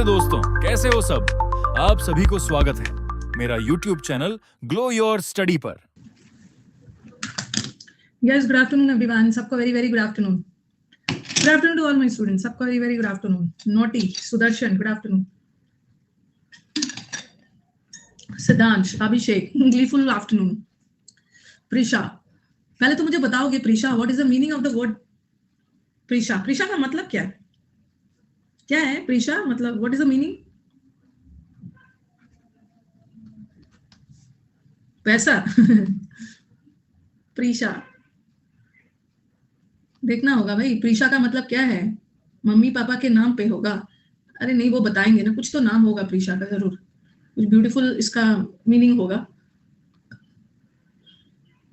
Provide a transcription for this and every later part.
नमस्ते दोस्तों, कैसे हो सब? आप सभी को स्वागत है मेरा YouTube channel glow your study पर। Yes, good afternoon everyone. सबको very very good afternoon. Good afternoon to all my students. सबको very very good afternoon. Naughty, Sudarshan, good afternoon. Siddhansh, Abhishek, gleeful afternoon. Prisha, पहले तो मुझे बताओगे Prisha, what is the meaning of the word Prisha? Prisha का मतलब क्या है? क्या है प्रीशा मतलब? What is the meaning? पैसा प्रीशा देखना होगा भाई, प्रीशा का मतलब क्या है? मम्मी पापा के नाम पे होगा? अरे नहीं, वो बताएंगे ना, कुछ तो नाम होगा प्रीशा का, जरूर कुछ ब्यूटीफुल इसका मीनिंग होगा।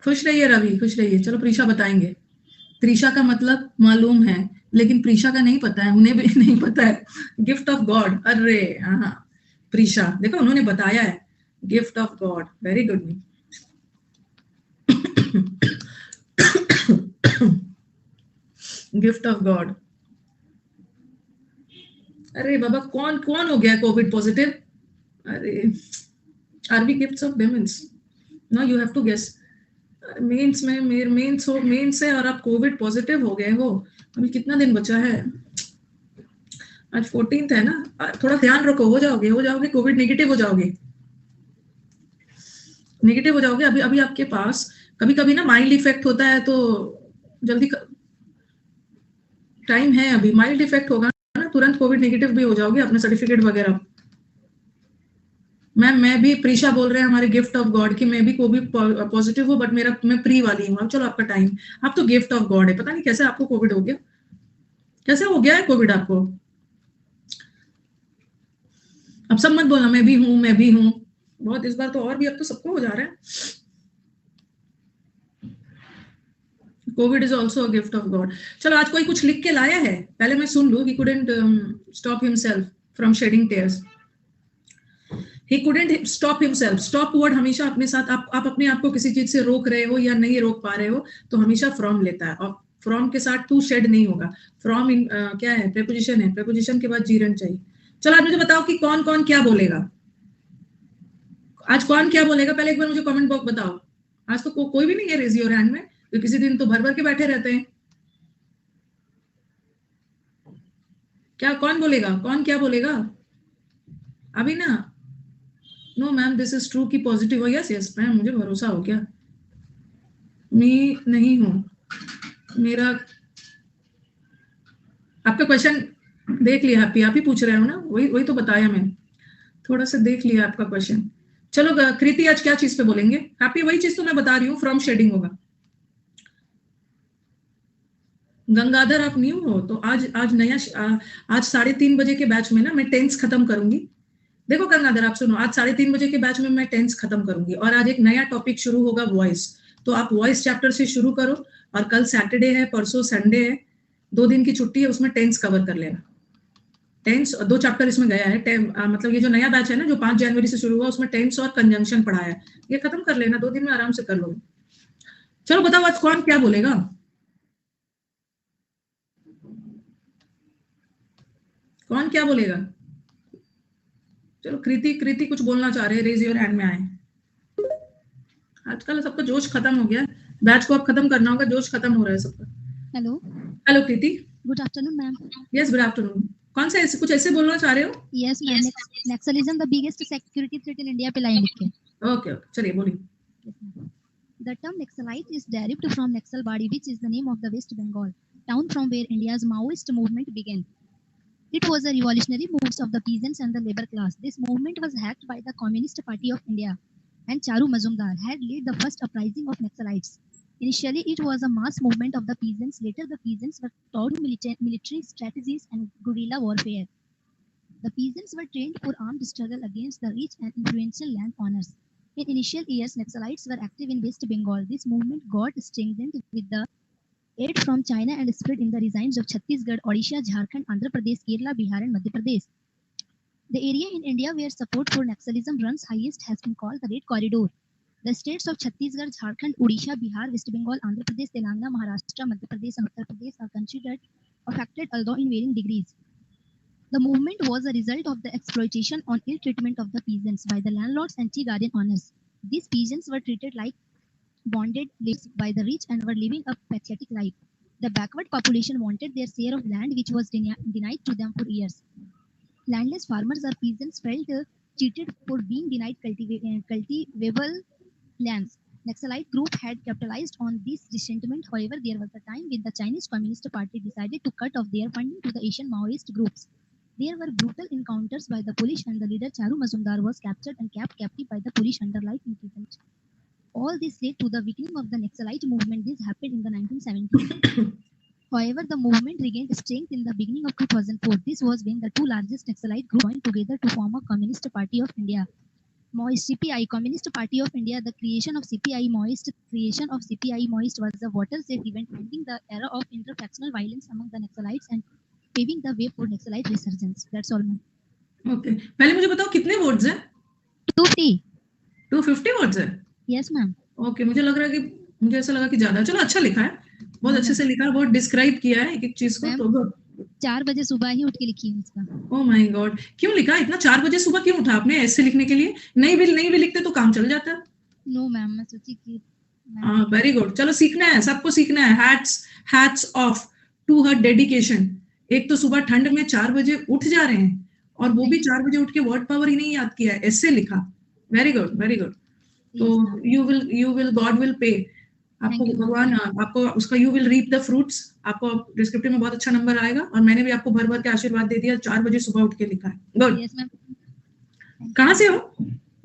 खुश रहिए रवि, खुश रहिए। चलो प्रीशा बताएंगे। प्रीशा का मतलब मालूम है, लेकिन प्रीशा का नहीं पता है, उन्हें भी नहीं पता है। गिफ्ट ऑफ गॉड, अरे हाँ प्रीशा, देखो उन्होंने बताया है, gift of god, very good. Gift of god. अरे बाबा, कौन कौन हो गया कोविड पॉजिटिव? अरे are we gifts of demons? No, you have to guess. Mains में मेंस है और आप कोविड पॉजिटिव हो गए हो। अभी कितना दिन बचा है? आज 14th है ना, थोड़ा ध्यान रखो, हो जाओगे कोविड नेगेटिव हो जाओगे, नेगेटिव हो जाओगे। अभी अभी आपके पास कभी कभी ना माइल्ड इफेक्ट होता है, तो जल्दी टाइम है, अभी माइल्ड इफेक्ट होगा ना, तुरंत कोविड नेगेटिव भी हो जाओगे, अपने सर्टिफिकेट वगैरह। मैम मैं भी, प्रीशा बोल रहे हैं हमारे गिफ्ट ऑफ गॉड की, मैं भी कोविड पॉजिटिव हूँ, बट मैं प्री वाली हूँ। अब चलो आपका टाइम, आप तो गिफ्ट ऑफ गॉड है, पता नहीं कैसे आपको कोविड हो गया, कैसे हो गया है कोविड आपको? अब सब मत बोलना मैं भी हूँ, बहुत इस बार तो और भी, अब तो सबको हो जा रहा है। Covid is also a gift of God. चलो आज कोई कुछ लिख के लाया है, पहले मैं सुन लू। He couldn't stop himself from shedding tears. He couldn't stop himself. Stop word हमेशा अपने साथ, आप अपने आप को किसी चीज से रोक रहे हो या नहीं रोक पा रहे हो, तो हमेशा फ्रॉम लेता है, और फ्रॉम के साथ टू शेड नहीं होगा। फ्रॉम क्या है? प्रेपोजिशन है, प्रेपोजिशन के बाद जीरन चाहिए। चलो आज मुझे बताओ कि कौन कौन क्या बोलेगा, आज कौन क्या बोलेगा, पहले एक बार मुझे कमेंट बॉक्स बताओ। आज तो कोई भी नहीं है रेज योर हैंड में, तो किसी दिन तो भर भर के बैठे रहते हैं। क्या कौन बोलेगा, कौन क्या बोलेगा? अभी ना, no ma'am this is true की पॉजिटिव हो। यस यस मैम, मुझे भरोसा हो गया। मैं नहीं हूं, मेरा आपका क्वेश्चन देख लिया, हैप्पी आप ही पूछ रहे हो ना, वही तो बताया मैं, थोड़ा सा देख लिया आपका क्वेश्चन। चलो कृति आज क्या चीज पे बोलेंगे? हैप्पी वही चीज तो मैं बता रही हूँ, फ्रॉम शेडिंग होगा। गंगाधर आप न्यू हो, तो आज नया आज 3:30 बजे के बैच में ना मैं टेंस खत्म करूंगी। देखो गंगाधर आप सुनो, आज 3:30 बजे के बैच में मैं टेंस खत्म करूंगी, और आज एक नया टॉपिक शुरू होगा, वॉइस। तो आप वॉइस चैप्टर से शुरू करो, और कल सैटरडे है, परसों संडे है, 2 दिन की छुट्टी है, उसमें टेंस कवर कर लेना। टेंस 2 चैप्टर इसमें गया है, मतलब ये जो नया बैच है ना, जो 5 जनवरी से शुरू हुआ, उसमें टेंस और कंजंक्शन पढ़ाया है, ये खत्म कर लेना, 2 दिन में आराम से कर लोगे। चलो बताओ आज कौन क्या बोलेगा, कौन क्या बोलेगा? चलो कृति कुछ बोलना चाह रहे हैं, रेज योर हैंड में आए। आजकल सबका जोश खत्म हो गया, बैच को अब खत्म करना होगा, जोश खत्म हो रहा है सबका। Hello Kriti, good afternoon ma'am. Yes good afternoon. कौन सा कुछ ऐसे बोलना चाह रहे हो? Yes ma'am, Naxalism the biggest security threat in India पे लाइन लिख के। ओके चलिए बोलिए। The term Naxalite is derived from Naxalbari, which is the name of the West Bengal town from where India's Maoist movement began. It was a revolutionary movement of the peasants and the labor class. This movement was hacked by the Communist Party of India, and Charu Mazumdar had led the first uprising of Naxalites. Initially, it was a mass movement of the peasants. Later, the peasants were taught military strategies and guerrilla warfare. The peasants were trained for armed struggle against the rich and influential landowners. In initial years, Naxalites were active in West Bengal. This movement got strengthened with the aid from China and spread in the regions of Chhattisgarh, Odisha, Jharkhand, Andhra Pradesh, Kerala, Bihar, and Madhya Pradesh. The area in India where support for Naxalism runs highest has been called the Red Corridor. The states of Chhattisgarh, Jharkhand, Odisha, Bihar, West Bengal, Andhra Pradesh, Telangana, Maharashtra, Madhya Pradesh, and Uttar Pradesh are considered affected, although in varying degrees. The movement was a result of the exploitation on ill treatment of the peasants by the landlords and tea garden owners. These peasants were treated like bonded slaves by the rich and were living a pathetic life. The backward population wanted their share of land, which was denied to them for years. Landless farmers or peasants felt cheated for being denied cultivable lands. Naxalite group had capitalized on this resentment. However, there was a time when the Chinese Communist Party decided to cut off their funding to the Asian Maoist groups. There were brutal encounters by the police, and the leader Charu Mazumdar was captured and kept captive by the police under life imprisonment. All this led to the weakening of the Naxalite movement. This happened in the 1970s. However, the movement regained strength in the beginning of 2004. This was when the two largest Naxalite groups joined together to form a Communist Party of India. Maoist CPI, Communist Party of India. The creation of CPI Maoist was a watershed event ending the era of interfactional violence among the Naxalites and paving the way for Naxalite resurgence. That's all, ma'am. Okay पहले मुझे बताओ कितने votes हैं 250. 250 votes है Yes, ma'am. Okay मुझे लग रहा है कि मुझे ऐसा लगा कि ज्यादा चलो अच्छा लिखा है बहुत अच्छे से लिखा है बहुत डिस्क्राइब किया है एक एक चीज को मैम, तो 4 बजे सुबह ही उठ के लिखी है इसका. ओ माय गॉड क्यों लिखा इतना 4 बजे सुबह क्यों उठा आपने ऐसे लिखने के लिए नहीं भी लिखते तो काम चल जाता नो मैम, मैं सोची कि हाँ वेरी गुड चलो सीखना है सबको सीखना है hats off to her dedication एक तो सुबह ठंड में 4 बजे उठ जा रहे हैं और वो भी 4 बजे उठ के वर्ड पावर ही नहीं याद किया है ऐसे लिखा वेरी गुड तो you will god will pay आपको भगवान आपको उसका you will reap the fruits आपको डिस्क्रिप्टिव में बहुत अच्छा नंबर आएगा और मैंने भी आपको भर भर के आशीर्वाद दे दिया 4 बजे सुबह उठ के लिखा है गुड यस मैम. कहाँ से हो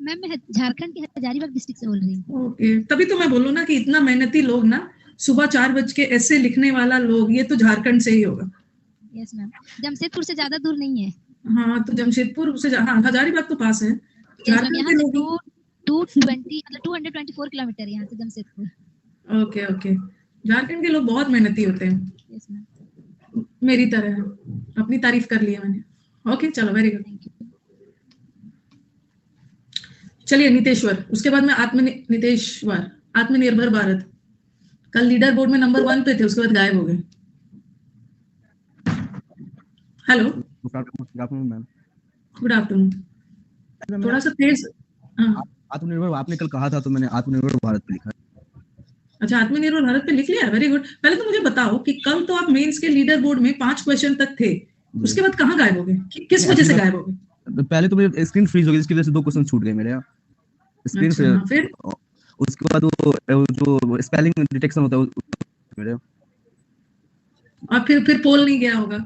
मैम मैं झारखंड के हजारीबाग डिस्ट्रिक्ट से बोल रही हूँ. ओके तभी तो मैं बोलूँ ना कि इतना मेहनती लोग ना सुबह 4 बज के ऐसे लिखने वाला लोग ये तो झारखंड से ही होगा. Yes ma'am. जमशेदपुर से ज्यादा दूर नहीं है. हाँ तो जमशेदपुर से हाँ हजारीबाग तो पास है झारखंड के लोग 224 किलोमीटर है यहाँ से जमशेदपुर. ओके झारखंड के लोग बहुत मेहनती होते हैं यस मैम. मेरी तरह अपनी तारीफ कर ली है मैंने ओके चलो वेरी गुड थैंक यू. चलिए नितेश्वर उसके बाद में आत्मनिर्भर भारत कल लीडर बोर्ड में नंबर 1 पे थे उसके बाद गायब हो गए. हेलो मैम गुड आफ्टरनून थोड़ा सा तेज आत्मनिर्भर आपने कल कहा था तो मैंने आत्मनिर्भर भारत पे लिखा है. अच्छा आत्मनिर्भर भारत पे लिख लिया वेरी गुड पहले तो मुझे बताओ कि कल तो आप मेंस के लीडर बोर्ड में 5 क्वेश्चन तक थे उसके बाद कहाँ गायब हो गए किस वजह से गायब हो गए. पहले तो मेरे स्क्रीन फ्रीज हो गई जिसकी वजह से 2 क्वेश्चन छूट गए मेरे स्क्रीन अच्छा, फिर उसके बाद वो जो स्पेलिंग डिटेक्शन होता है मेरे और फिर पोल नहीं गया होगा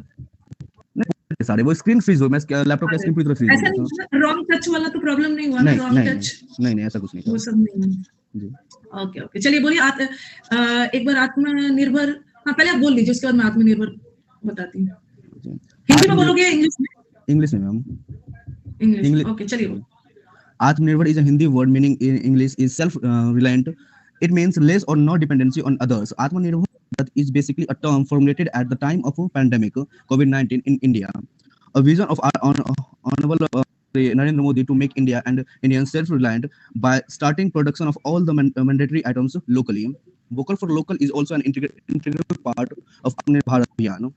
सारे वो स्क्रीन फ्रीज हो मैं लैपटॉप का स्क्रीन पूरी तरह फ्रीज ऐसा नहीं रॉन्ग टच वाला तो प्रॉब्लम नहीं हुआ ना रॉन्ग टच नहीं ऐसा कुछ नहीं वो सब नहीं जी. ओके चलिए बोलिए एक बार आत्मनिर्भर हाँ पहले आप बोल लीजिए उसके बाद मैं आत्मनिर्भर बताती हूँ. हिंदी में बोलोगे इंग्लिश में मैम इंग्लिश ओके चलिए बोलो. Atmanirbhar is a Hindi word meaning in English is self-reliant. It means less or no dependency on others. Atmanirbhar is basically a term formulated at the time of a pandemic, COVID-19 in India. A vision of our honorable Narendra Modi to make India and Indians self-reliant by starting production of all the mandatory items locally. Vocal for local is also an integral part of Atmanirbhar Bharat Abhiyan.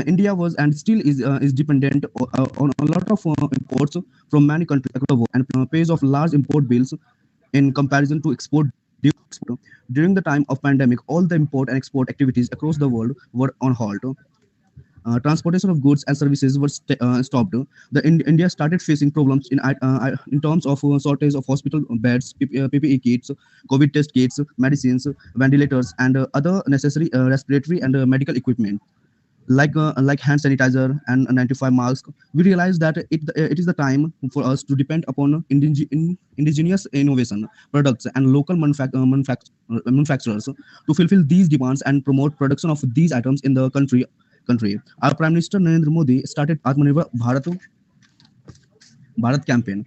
India was and still is dependent on a lot of imports from many countries across the world and pays of large import bills in comparison to export. During the time of pandemic, all the import and export activities across the world were on halt. Transportation of goods and services was stopped. India started facing problems in terms of shortage of hospital beds, PPE kits, COVID test kits, medicines, ventilators, and other necessary respiratory and medical equipment. Like hand sanitizer and 95 masks, we realized that it is the time for us to depend upon indigenous innovation products and local manufacturers to fulfill these demands and promote production of these items in the country. Our Prime Minister Narendra Modi started Atmanirbhar Bharat campaign.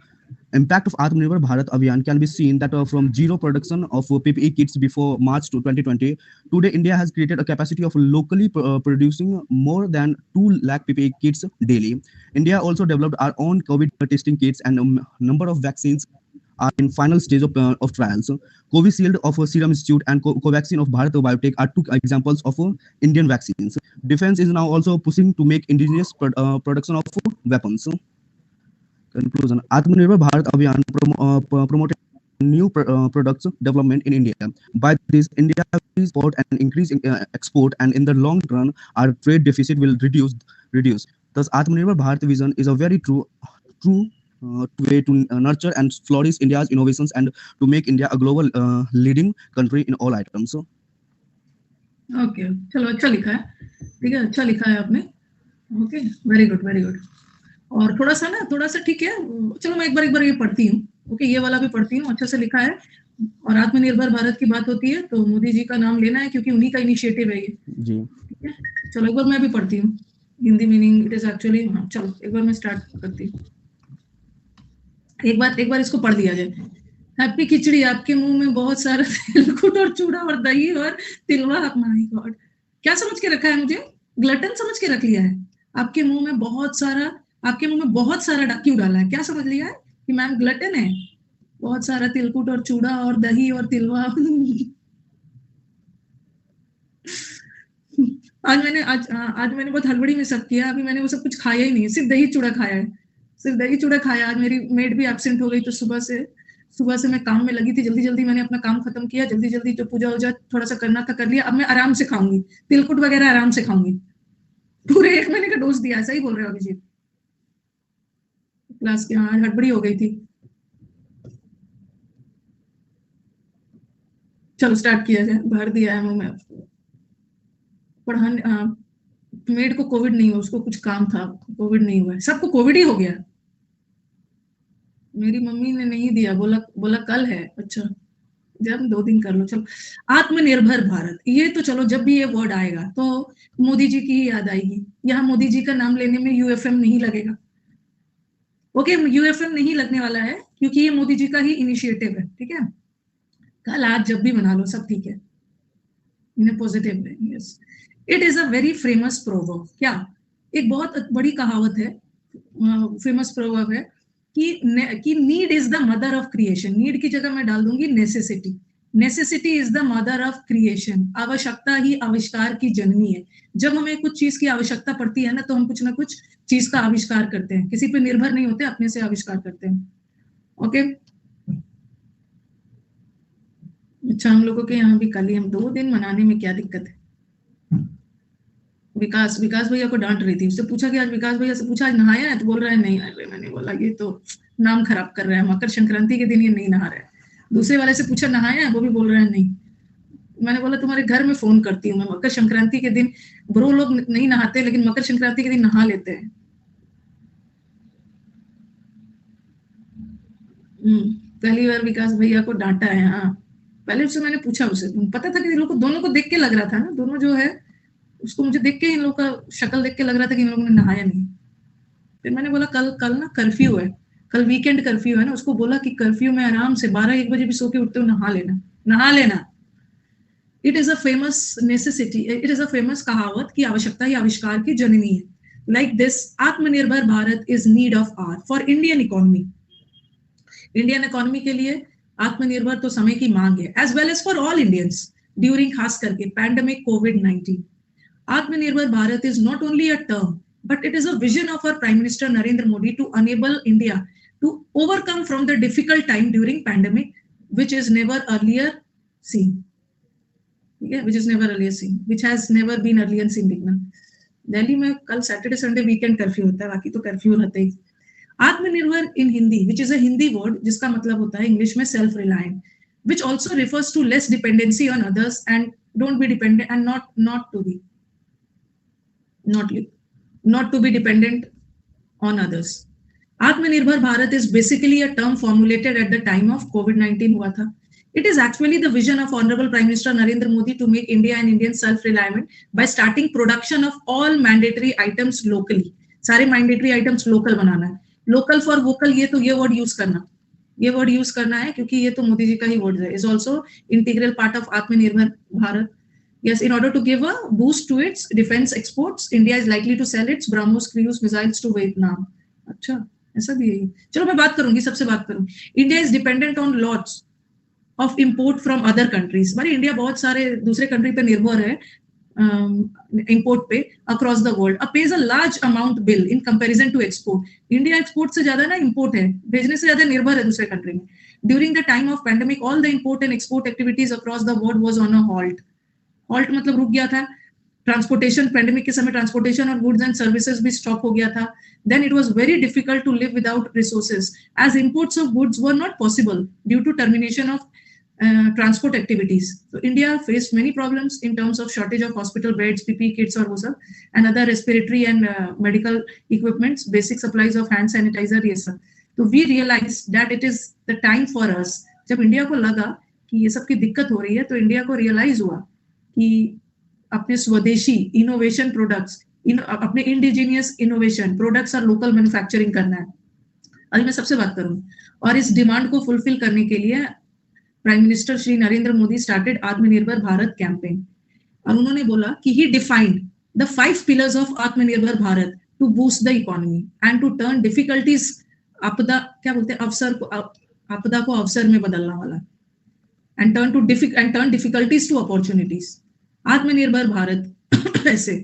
Impact of Atmanirbhar Bharat Abhiyan can be seen that from zero production of PPE kits before March 2020, today India has created a capacity of locally producing more than 2 lakh PPE kits daily. India also developed our own COVID testing kits and a number of vaccines are in final stage of trials. Covishield of Serum Institute and Covaxin of Bharat Biotech are two examples of Indian vaccines. Defense is now also pushing to make indigenous production of weapons. Conclusion: Atmanirbhar Bharat Abhiyan promoted new products development in India. By this, India will export and increase export, and in the long run, our trade deficit will reduce. Thus, Atmanirbhar Bharat vision is a very true way to nurture and flourish India's innovations and to make India a global leading country in all items. Okay, चलो अच्छा लिखा है, ठीक है, अच्छा लिखा है आपने, okay, very good very good. और थोड़ा सा ठीक है, चलो मैं एक बार ये पढ़ती हूँ, ओके, ये वाला भी पढ़ती हूँ, अच्छा से लिखा है। और आत्मनिर्भर भारत की बात होती है तो मोदी जी का नाम लेना है क्योंकि उन्हीं का इनिशिएटिव है ये जी, ठीक है। चलो एक बार मैं भी पढ़ती हूँ, Hindi meaning it is actually, चलो एक बार मैं स्टार्ट करती हूँ, एक बार इसको पढ़ लिया जाए। हैप्पी खिचड़ी, आपके मुंह में बहुत सारा तिलकुट और चूड़ा और दही और तिलवा, माय गॉड, क्या समझ के रखा है मुझे? ग्लटन समझ के रख लिया है। आपके मुंह में बहुत सारा क्यों डाला है? क्या समझ लिया है कि मैम ग्लटन है? बहुत सारा तिलकुट और चूड़ा और दही और तिलवा। आज मैंने बहुत हड़बड़ी में सब किया, अभी मैंने वो सब कुछ खाया ही नहीं, सिर्फ दही चूड़ा खाया है, सिर्फ दही चूड़ा खाया। आज मेरी मेड भी एब्सेंट हो गई तो सुबह से मैं काम में लगी थी, जल्दी मैंने अपना काम खत्म किया, जल्दी जो पूजा वूजा थोड़ा सा करना था कर लिया। अब मैं आराम से खाऊंगी, तिलकुट वगैरह आराम से खाऊंगी। पूरे 1 महीने का डोज दिया, सही बोल रहे हो अभिजीत। क्लास की हाँ हड़बड़ी हो गई थी। चलो स्टार्ट किया जाए, भर दिया है मुंह में। पढ़ाने मेड को कोविड नहीं हुआ, उसको कुछ काम था, कोविड नहीं हुआ है, सबको कोविड ही हो गया। मेरी मम्मी ने नहीं दिया, बोला कल है। अच्छा जब 2 दिन कर लो। चलो आत्मनिर्भर भारत, ये तो चलो जब भी ये वर्ड आएगा तो मोदी जी की ही याद आएगी। यहाँ मोदी जी का नाम लेने में यूएफएम नहीं लगेगा, ओके, यूएफएम नहीं लगने वाला है क्योंकि ये मोदी जी का ही इनिशिएटिव है, ठीक है। कल आज जब भी बना लो सब ठीक है, in positive way. Yes, it is a very famous proverb. क्या? एक बहुत बड़ी कहावत है, फेमस प्रोवर्ब है कि need is the mother of creation. Need की जगह मैं डाल दूंगी necessity. Necessity is the mother of creation. आवश्यकता ही आविष्कार की जननी है। जब हमें कुछ चीज की आवश्यकता पड़ती है ना तो हम कुछ ना कुछ चीज का आविष्कार करते हैं, किसी पे निर्भर नहीं होते, अपने से आविष्कार करते हैं, ओके। अच्छा, हम लोगों के यहाँ भी कल ही, हम 2 दिन मनाने में क्या दिक्कत है? विकास भैया को डांट रही थी, उससे पूछा कि आज विकास भैया से पूछा आज नहाया है तो बोल रहा है नहीं। अरे मैंने बोला ये तो नाम खराब कर रहा है, मकर संक्रांति के दिन ये नहीं नहा रहा है। दूसरे वाले से पूछा नहाया है, वो भी बोल रहा है नहीं। मैंने बोला तुम्हारे घर में फोन करती हूँ मैं, मकर संक्रांति के दिन ब्रो लोग नहीं नहाते लेकिन मकर संक्रांति के दिन नहा लेते हैं। पहली बार विकास भैया को डांटा है। हाँ, पहले उससे मैंने पूछा, उसे पता था कि इन लोगों को दोनों को देख के लग रहा था ना, दोनों जो है उसको मुझे देख के इन लोगों का शक्ल देख के लग रहा था कि इन लोगों ने नहाया नहीं। फिर मैंने बोला कल ना कर्फ्यू है, कल वीकेंड कर्फ्यू है ना, उसको बोला कि कर्फ्यू में आराम से 12-1 बजे भी सो के उठते हो, नहा लेना। It is a famous necessity, it is a famous कहावत कि आवश्यकता ही आविष्कार की जननी है। Like this Atmanirbhar Bharat is need of our for Indian economy. Indian economy के लिए आत्मनिर्भर तो समय की मांग है, as well as for all Indians during खास करके पैंडेमिक कोविड-19। Atmanirbhar Bharat is not only a term, but it is a vision of our Prime Minister Narendra Modi to enable India to overcome from the difficult time during pandemic, which is never earlier seen. Yeah, which has never been earlier seen. देखना, दिल्ली में कल Saturday Sunday weekend curfew होता है, बाकी तो curfew रहते ही। आत्मनिर्भर in Hindi, which is a Hindi word, जिसका मतलब होता है इंग्लिश में self reliant, which also refers to less dependency on others and don't be dependent and not to be dependent on others. Atmanirbhar Bharat is basically a term formulated at the time of COVID-19 हुआ था. It is actually the vision of Honorable Prime Minister Narendra Modi to make India and Indians self-reliant by starting production of all mandatory items locally. सारे mandatory items local बनाना है. Local for vocal, ये word use करना है क्योंकि ये तो मोदी जी का ही word है. Is also integral part of Atmanirbhar Bharat. Yes, in order to give a boost to its defense exports, India is likely to sell its BrahMos cruise missiles to Vietnam. Achha. ऐसा भी है। चलो मैं बात करूंगी, सबसे बात करूं। India is dependent on lots of import from other countries. भाई इंडिया बहुत सारे दूसरे कंट्री पे निर्भर है इंपोर्ट पे across the world. pays a large amount bill in comparison to export. India export से ज्यादा ना इंपोर्ट है, भेजने से ज्यादा निर्भर है दूसरे कंट्री में। During the time of pandemic all the import and export activities across the world was on a halt. Halt मतलब रुक गया था। ट्रांसपोर्टेशन, पैंडेमिक के समय ट्रांसपोर्टेशन और गुड्स एंड सर्विसेज भी स्टॉप हो गया था। Then it was very difficult to live without resources as imports of goods were not possible due to termination of transport activities. So India faced many problems in terms of shortage of hospital beds, PPE kits और वो सब, and other respiratory and medical equipments, basic supplies of hand sanitizer, ये सब. तो we realized that it is the time for us. जब India को लगा कि ये सब की दिक्कत हो रही है, तो इंडिया को रियलाइज हुआ कि अपने स्वदेशी इनोवेशन प्रोडक्ट्स, अपने इंडिजीनियस इनोवेशन प्रोडक्ट्स और लोकल मैन्युफैक्चरिंग करना है। अभी मैं सबसे बात करूँ, और इस डिमांड को फुलफिल करने के लिए prime minister Shri Narendra Modi started Atmanirbhar Bharat campaign. और उन्होंने बोला कि he defined the 5 pillars of Atmanirbhar Bharat to boost the economy and to turn difficulties, आपदा क्या बोलते हैं, अवसर को, आपदा को अवसर में बदलने वाला, and turn difficulties to opportunities. Atmanirbhar Bharat ऐसे,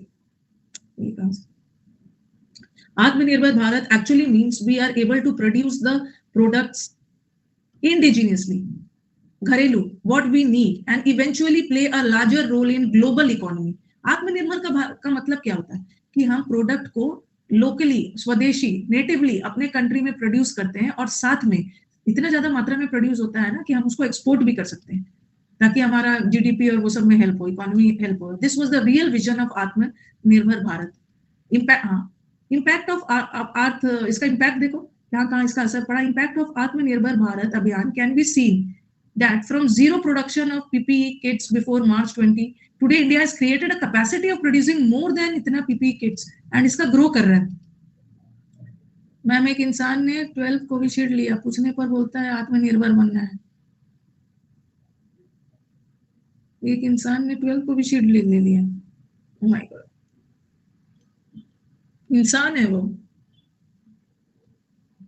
आत्मनिर्भर Bharat actually means we are able to produce the products indigenously, घरेलू, what we need, and eventually play a larger role in global economy. आत्मनिर्भर का मतलब क्या होता है कि हम प्रोडक्ट को लोकली, स्वदेशी, नेटिवली अपने कंट्री में प्रोड्यूस करते हैं, और साथ में इतना ज्यादा मात्रा में प्रोड्यूस होता है ना कि हम उसको एक्सपोर्ट भी कर सकते हैं, ताकि हमारा जीडीपी और वो सब में हेल्प हो, इकोनॉमी हेल्प हो। This was the real vision of Atmanirbhar Bharat. Impact of earth, इसका इम्पैक्ट देखो कहाँ इसका असर पड़ा। इम्पैक्ट ऑफ आत्मनिर्भर भारत अभियान can be seen that from zero production of PPE kits before March 20, today India has created a capacity of producing more than इतना PPE kits, and इसका grow कर रहा है। मैम, एक इंसान ने 12 कोविशील्ड लिया, पूछने पर बोलता है आत्मनिर्भर बनना है। एक इंसान ने 12 कोविशील्ड ले लिया, oh my God, इंसान है वो,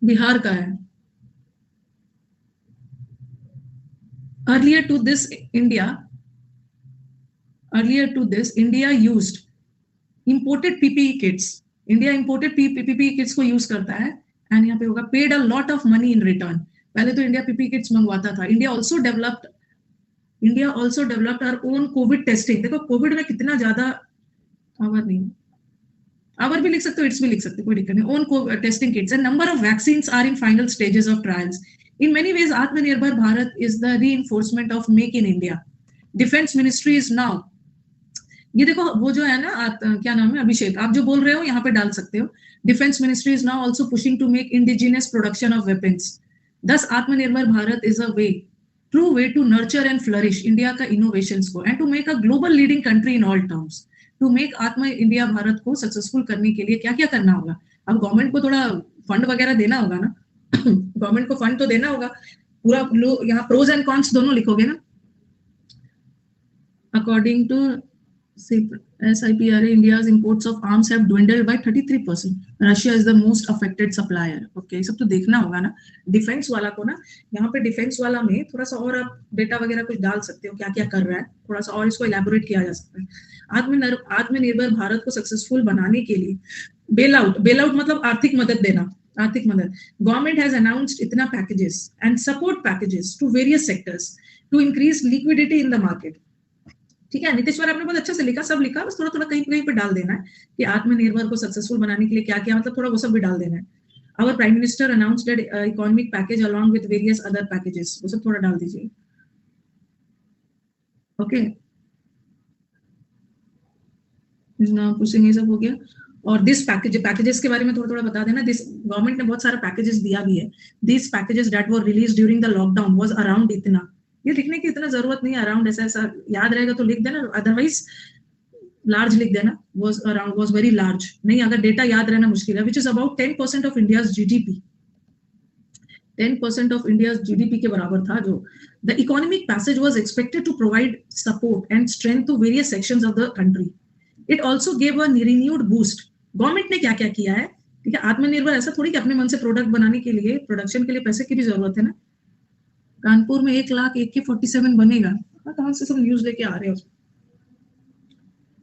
बिहार का है। Earlier to this, India used imported PPE kits. India imported PPE kits को use करता है, and यहाँ पे होगा paid a lot of money in return. पहले तो इंडिया PPE kits मंगवाता था। India also developed our own COVID testing. देखो कोविड में कितना ज्यादा, आवर भी लिख सकते हो, इट्स भी लिख सकते हो, कोई दिक्कत नहीं। own testing kits and number of vaccines are in final stages of trials. In many ways, Atmanirbhar Bharat is the reinforcement of Make in India. Defense Ministry is now, ये देखो वो जो है ना, क्या नाम है, अभिषेक, आप जो बोल रहे हो यहाँ पे डाल सकते हो। Defense Ministry is now also pushing to make indigenous production of weapons. Thus, Atmanirbhar Bharat is a true way to nurture and flourish India का innovations को, and to make a global leading country in all terms. To make आत्मा India Bharat को successful करने के लिए क्या क्या करना होगा? अब गवर्नमेंट को थोड़ा फंड वगैरह देना होगा ना, गवर्नमेंट को फंड तो देना होगा। पूरा यहाँ प्रोज एंड कॉन्स दोनों लिखोगे ना। According to SIPRA, India's imports of arms have dwindled by 33%. Russia is the most affected supplier. Okay, सब तो देखना होगा ना। डिफेंस वाला को ना, यहाँ पे डिफेंस वाला में थोड़ा सा और आप डेटा वगैरह कुछ डाल सकते हो, क्या क्या कर रहा है, थोड़ा सा और इसको इलेबोरेट किया जा सकता है। आत्मनिर्भर भारत को सक्सेसफुल बनाने के लिए बेल आउट मतलब आर्थिक मदद देना, आर्थिक मदद। गवर्नमेंट हैज अनाउंस्ड इतना packages and support packages to various sectors to increase liquidity in the market. ठीक है, नीतीश्वर आपने बहुत अच्छे से लिखा, सब लिखा, बस थोड़ा थोड़ा कहीं कहीं पे डाल देना है कि आत्मनिर्भर को सक्सेसफुल बनाने के लिए क्या क्या, मतलब थोड़ा वो सब भी डाल देना है। Our prime minister announced economic package along with various other packages, वो सब थोड़ा डाल दीजिए। ओके, पूछेंगे सब हो गया। और दिस पैकेजेस के बारे में थोड़ा थोड़ा बता देना। दिस गवर्नमेंट ने बहुत सारा पैकेजेस दिया भी है। This packages that were release during the lockdown was around इतना, ये लिखने की इतना जरूरत नहीं है, अराउंड ऐसा याद रहेगा तो लिख देना, अदरवाइज लार्ज लिख देना, was very large। नहीं, अगर डेटा याद रहना मुश्किल है। which is about 10% of India's GDP, 10% of India's GDP के बराबर था। जो the economic passage was expected to provide support and strength to various sections of the country. It also gave a renewed boost. Government ने क्या क्या किया है ठीक है, आत्मनिर्भर ऐसा थोड़ी कि अपने मन से प्रोडक्ट बनाने के लिए, प्रोडक्शन के लिए पैसे की भी जरूरत है ना। कानपुर में 1 लाख AK-47 बनेगा, कहाँ से सब न्यूज लेके आ रहे हो?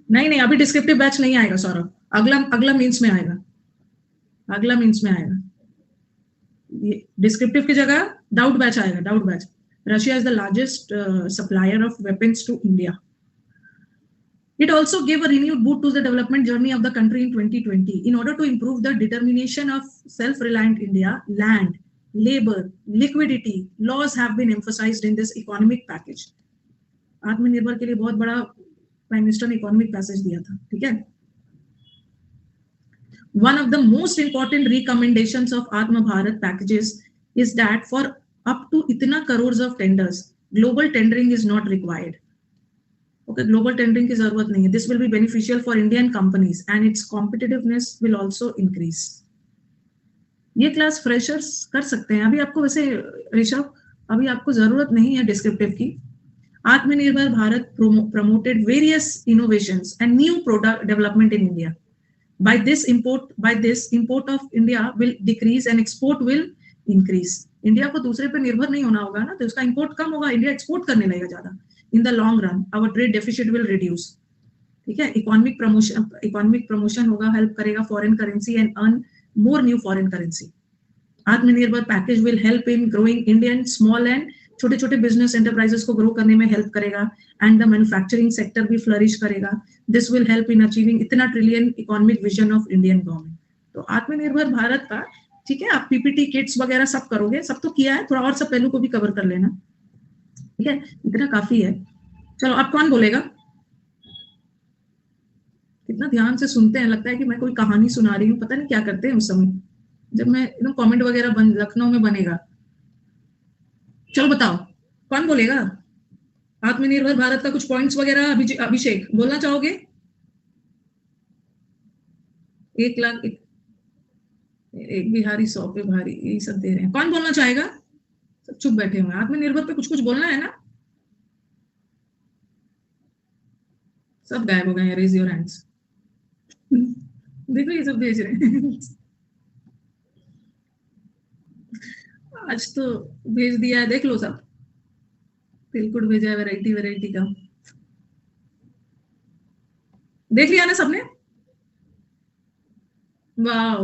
नहीं, अभी डिस्क्रिप्टिव बैच नहीं आएगा सौरभ, अगला मीन्स में आएगा, अगला मीन्स में आएगा। डिस्क्रिप्टिव की जगह डाउट बैच आएगा, doubt batch. Russia is the largest supplier of weapons to India. It also gave a renewed boot to the development journey of the country in 2020. In order to improve the determination of self-reliant India, land, labor, liquidity, laws have been emphasized in this economic package. आत्मनिर्भर के लिए बहुत बड़ा prime minister ने economic package दिया था, ठीक है। One of the most important recommendations of Atma Bharat packages is that for up to इतना crores of tenders, global tendering is not required. Okay, global tendering की जरूरत नहीं है. This will be beneficial for Indian companies and its competitiveness will also increase. ये class freshers कर सकते हैं. अभी आपको वैसे ऋषभ, अभी आपको जरूरत नहीं है डिस्क्रिप्टिव की. आत्मनिर्भर Bharat promoted various innovations and new product development in India. By this import of India will decrease and export will increase. India को दूसरे पे निर्भर नहीं होना होगा ना, तो उसका इंपोर्ट कम होगा, इंडिया एक्सपोर्ट करने लगेगा ज्यादा. In the long run, our trade deficit will reduce. ठीक है, इकोनॉमिक प्रमोशन होगा, हेल्प करेगा foreign currency and earn more new foreign currency. Atmanirbhar package will help in growing Indian small and छोटे छोटे बिजनेस एंटरप्राइजेस को ग्रो करने में help करेगा एंड द मैन्युफैक्चरिंग सेक्टर भी फ्लरिश करेगा. This will help in achieving इतना trillion economic vision of Indian government. तो आत्मनिर्भर भारत का, ठीक है, आप पीपीटी किट्स वगैरह सब करोगे, सब तो किया है, थोड़ा और सब पहलू को भी कवर कर लेना, ठीक है, इतना काफी है. चलो, अब कौन बोलेगा? कितना ध्यान से सुनते हैं, लगता है कि मैं कोई कहानी सुना रही हूँ. पता नहीं क्या करते हैं उस समय, जब मैं एकदम कमेंट वगैरह लखनऊ में बनेगा. चलो बताओ, कौन बोलेगा? आत्मनिर्भर भारत का कुछ पॉइंट्स वगैरह. अभिषेक, बोलना चाहोगे? 1 लाख एक बिहारी 100 पे भारी, यही सब दे रहे हैं. कौन बोलना चाहेगा? सब चुप बैठे हुए. आत्मनिर्भर पे कुछ बोलना है ना? सब गायब हो गए हैं. Raise your hands. देखो ये सब भेज रहे हैं. आज तो भेज दिया है, देख लो सब. तिलकुट भेजा है, वैरायटी का. देख लिया ना सबने? वाह,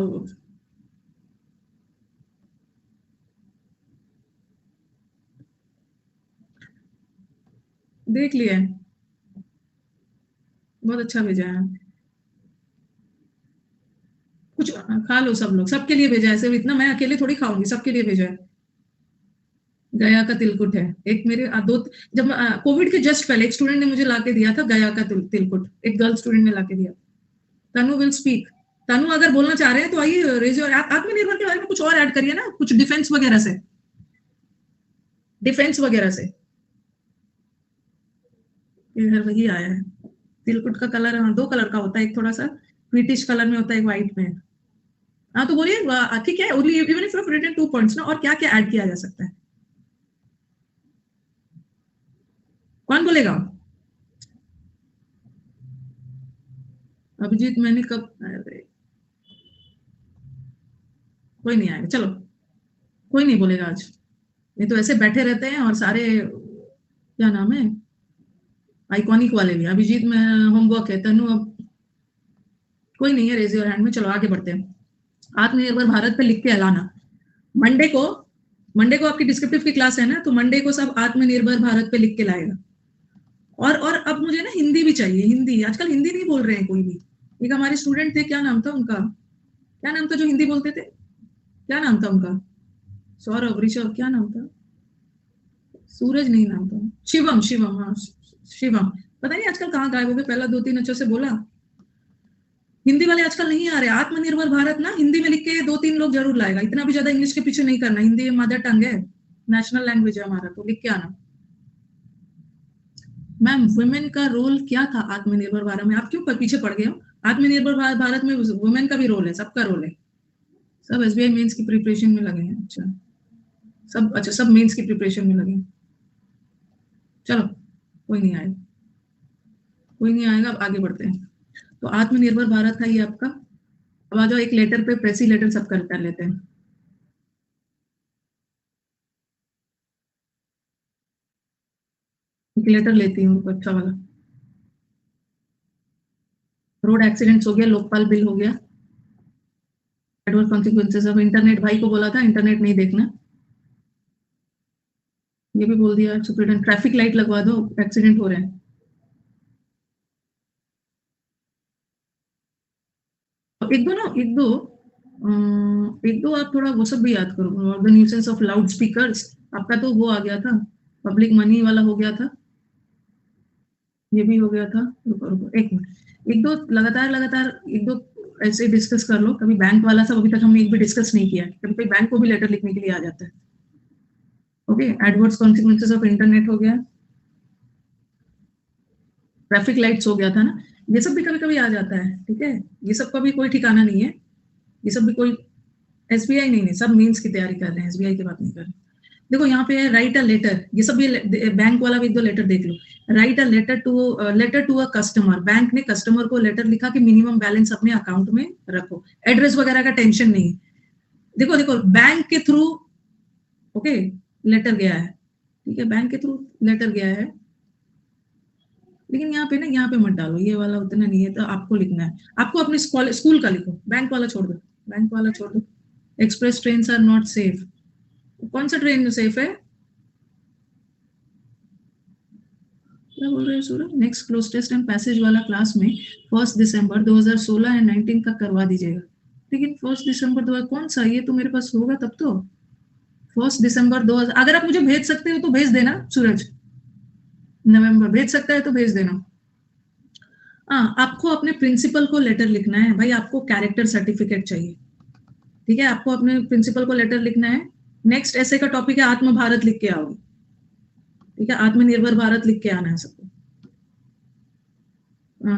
देख लिया है, बहुत अच्छा भेजा है. कुछ खा लो सब लोग, सबके लिए भेजा है. सिर्फ इतना मैं अकेले थोड़ी खाऊंगी, सबके लिए भेजा है. गया का तिलकुट है. एक मेरे जब कोविड के जस्ट पहले एक स्टूडेंट ने मुझे लाके दिया था गया का तिलकुट. एक गर्ल स्टूडेंट ने लाके दिया. तनु विल स्पीक. तनु अगर बोलना चाह रहे हैं तो आइए. Raise your. आत्मनिर्भर के बारे में कुछ और ऐड करिए ना, कुछ डिफेंस वगैरह से. ये वही आया है. तिलकुट का कलर 2 कलर का होता है, एक थोड़ा सा ब्रिटिश कलर में होता है, एक व्हाइट में. हाँ, तो बोलिए, ठीक है. Even if you have written 2 points ना, और क्या क्या ऐड किया जा सकता है? कौन बोलेगा? अभिजीत, मैंने कब? कोई नहीं आएगा. चलो, कोई नहीं बोलेगा आज. ये तो ऐसे बैठे रहते हैं और सारे, क्या नाम है, आइकॉनिक वाले भी. अभिजीत में होमवर्क है. तनु, अब कोई नहीं है रेज योर हैंड में. चलो आगे बढ़ते हैं. आत्मनिर्भर भारत पे लिख के लाना. मंडे को आपकी डिस्क्रिप्टिव की क्लास है ना, तो मंडे को सब आत्मनिर्भर भारत पे लिख के लाएगा. और अब मुझे ना हिंदी भी चाहिए. हिंदी, आजकल हिंदी नहीं बोल रहे हैं कोई भी. एक हमारे स्टूडेंट थे, क्या नाम था उनका, क्या नाम था जो हिंदी बोलते थे? क्या नाम था उनका? सौरभ, ऋषभ, क्या नाम था? सूरज नहीं नाम था. शिवम. हाँ, शिवम. पता नहीं आजकल कहाँ गायब हो गए. पहला 2-3 अच्छे से बोला. हिंदी वाले आजकल नहीं आ रहे. आत्मनिर्भर भारत ना हिंदी में लिख के 2-3 लोग जरूर लाएगा. इतना भी ज्यादा इंग्लिश के पीछे नहीं करना. हिंदी मदर टंग है, नेशनल लैंग्वेज है हमारा, तो लिख के आना. मैम, वुमेन का रोल क्या था आत्मनिर्भर भारत में? आप क्यों पीछे पड़ गए हो? आत्मनिर्भर भारत में वुमेन का भी रोल है, सबका रोल है. सब एसबीआई मेंस की प्रिपरेशन में लगे हैं. सब मेंस की प्रिपरेशन में लगे हैं. चलो, कोई नहीं आएगा. अब आगे बढ़ते हैं. तो आत्मनिर्भर भारत था ये आपका. अब आ जाओ एक लेटर पे, प्रेसी लेटर सब कर लेते हैं। एक लेटर लेती हूँ अच्छा वाला। रोड एक्सीडेंट्स हो गया, लोकपाल बिल हो गया, एडवर्स कॉन्सिक्वेंसेस ऑफ इंटरनेट, भाई को बोला था इंटरनेट नहीं देखना, ये भी बोल दिया। सुप्रीडेंट ट्रैफिक लाइट लगवा दो, एक्सीडेंट हो रहे हैं। एक दो आप थोड़ा वो सब भी याद करो। The nuisance of loud speakers, आपका तो वो आ गया था, पब्लिक मनी वाला हो गया था, ये भी हो गया था। रुको रुको एक मिनट, एक दो लगातार एक दो ऐसे डिस्कस कर लो। कभी बैंक वाला सब अभी तक हमने एक भी डिस्कस नहीं किया, कभी कोई बैंक को भी लेटर लिखने के लिए आ जाता है। Okay, adverse consequences of internet हो गया, ट्रैफिक लाइट्स हो गया था ना, ये सब भी कभी कभी आ जाता है। ठीक है, ये सब का भी कोई ठिकाना नहीं है, ये सब भी कोई एसबीआई नहीं, सब मीन्स की तैयारी कर रहे हैं, एसबीआई की बात नहीं कर रहे। देखो यहाँ पे है राइट अ लेटर, ये सब भी बैंक वाला भी एक दो लेटर देख लो। Write a letter to a customer, bank ने कस्टमर को लेटर लिखा कि मिनिमम बैलेंस अपने अकाउंट में रखो, एड्रेस वगैरह का टेंशन नहीं। देखो देखो बैंक के थ्रू ओके लेटर गया है, ठीक है, बैंक के थ्रू लेटर गया है, लेकिन यहाँ पे ना, यहाँ पे मत डालो, ये वाला उतना नहीं है, तो आपको लिखना है, आपको अपने स्कूल का लिखो, बैंक वाला छोड़ दो, बैंक वाला छोड़ दो। Express train are not safe, कौन सा ट्रेन सेफ है, क्या बोल रहे हैं Suraj? Next cloze test and passage वाला क्लास में 1 दिसंबर 2016 एंड 19 का करवा दीजिएगा। लेकिन 1 दिसंबर 2000 कौन सा, ये तो मेरे पास होगा तब तो। 1 दिसंबर 2000, अगर आप मुझे भेज सकते हो तो भेज देना सूरज, नवंबर भेज सकता है तो भेज देना। हाँ, आपको अपने प्रिंसिपल को लेटर लिखना है भाई, आपको कैरेक्टर सर्टिफिकेट चाहिए, ठीक है, आपको अपने प्रिंसिपल को लेटर लिखना है। नेक्स्ट ऐसे का टॉपिक है आत्म भारत, लिख के आओगे, ठीक है, आत्मनिर्भर भारत लिख के आना है सबको।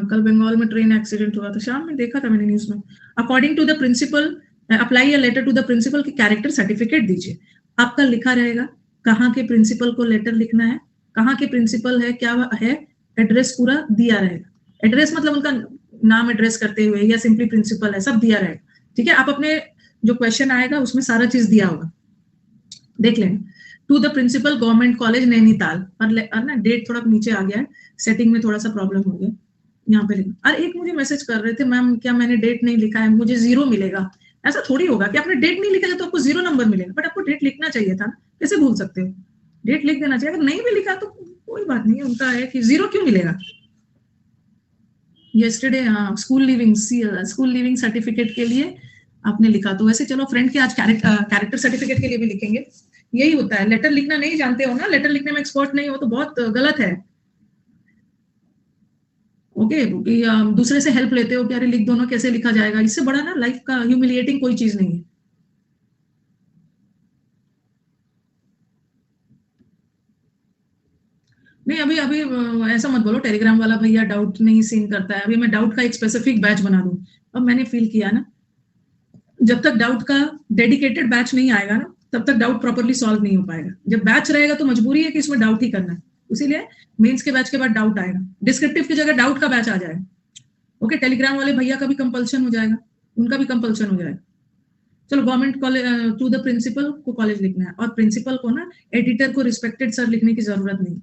कल बंगाल में ट्रेन एक्सीडेंट हुआ था, शाम में देखा था मैंने न्यूज में। According to the principal apply a letter to the principal की कैरेक्टर सर्टिफिकेट दीजिए, आपका लिखा रहेगा कहाँ के प्रिंसिपल को लेटर लिखना है, कहाँ के प्रिंसिपल है, क्या है, एड्रेस पूरा दिया रहेगा, एड्रेस मतलब उनका नाम एड्रेस करते हुए या सिंपली प्रिंसिपल है, सब दिया रहेगा, ठीक है। आप अपने जो क्वेश्चन आएगा उसमें सारा चीज दिया होगा, देख लेना। To the principal government college Nainital, और ना डेट थोड़ा नीचे आ गया है, सेटिंग में थोड़ा सा प्रॉब्लम हो गया, यहाँ पे लिखना। और एक मुझे मैसेज कर रहे थे, मैम क्या मैंने डेट नहीं लिखा है, मुझे 0 मिलेगा। ऐसा थोड़ी होगा कि आपने डेट नहीं लिखा है तो आपको 0 नंबर मिलेगा, बट आपको डेट लिखना चाहिए था, कैसे भूल सकते हो, डेट लिख देना चाहिए। अगर नहीं भी लिखा तो कोई बात नहीं है, उनका है कि 0 क्यों मिलेगा। येस्टरडे स्कूल लिविंग सर्टिफिकेट के लिए आपने लिखा, तो वैसे चलो फ्रेंड के आज कैरेक्टर सर्टिफिकेट के लिए भी लिखेंगे। यही होता है, लेटर लिखना नहीं जानते हो ना, लेटर लिखने में एक्सपर्ट नहीं हो तो बहुत गलत है। ओके, दूसरे से हेल्प लेते हो कि अरे लिख दो ना, कैसे लिखा जाएगा, इससे बड़ा ना लाइफ का ह्यूमिलिएटिंग कोई चीज नहीं है। नहीं अभी अभी ऐसा मत बोलो टेलीग्राम वाला भैया डाउट नहीं सीन करता है, अभी मैं डाउट का एक स्पेसिफिक बैच बना दूं। अब मैंने फील किया ना, जब तक डाउट का डेडिकेटेड बैच नहीं आएगा ना, तब तक डाउट प्रॉपरली सॉल्व नहीं हो पाएगा। जब बैच रहेगा तो मजबूरी है कि इसमें डाउट ही करना है, इसीलिए मेंस के बैच के बाद डाउट आएगा, डिस्क्रिप्टिव की जगह डाउट का बैच आ जाएगा। ओके, टेलीग्राम वाले भैया का भी कंपल्शन हो जाएगा, उनका भी कंपल्शन हो जाएगा। चलो, government college to the principal को कॉलेज लिखना है, और प्रिंसिपल को ना एडिटर को रिस्पेक्टेड सर लिखने की जरूरत नहीं।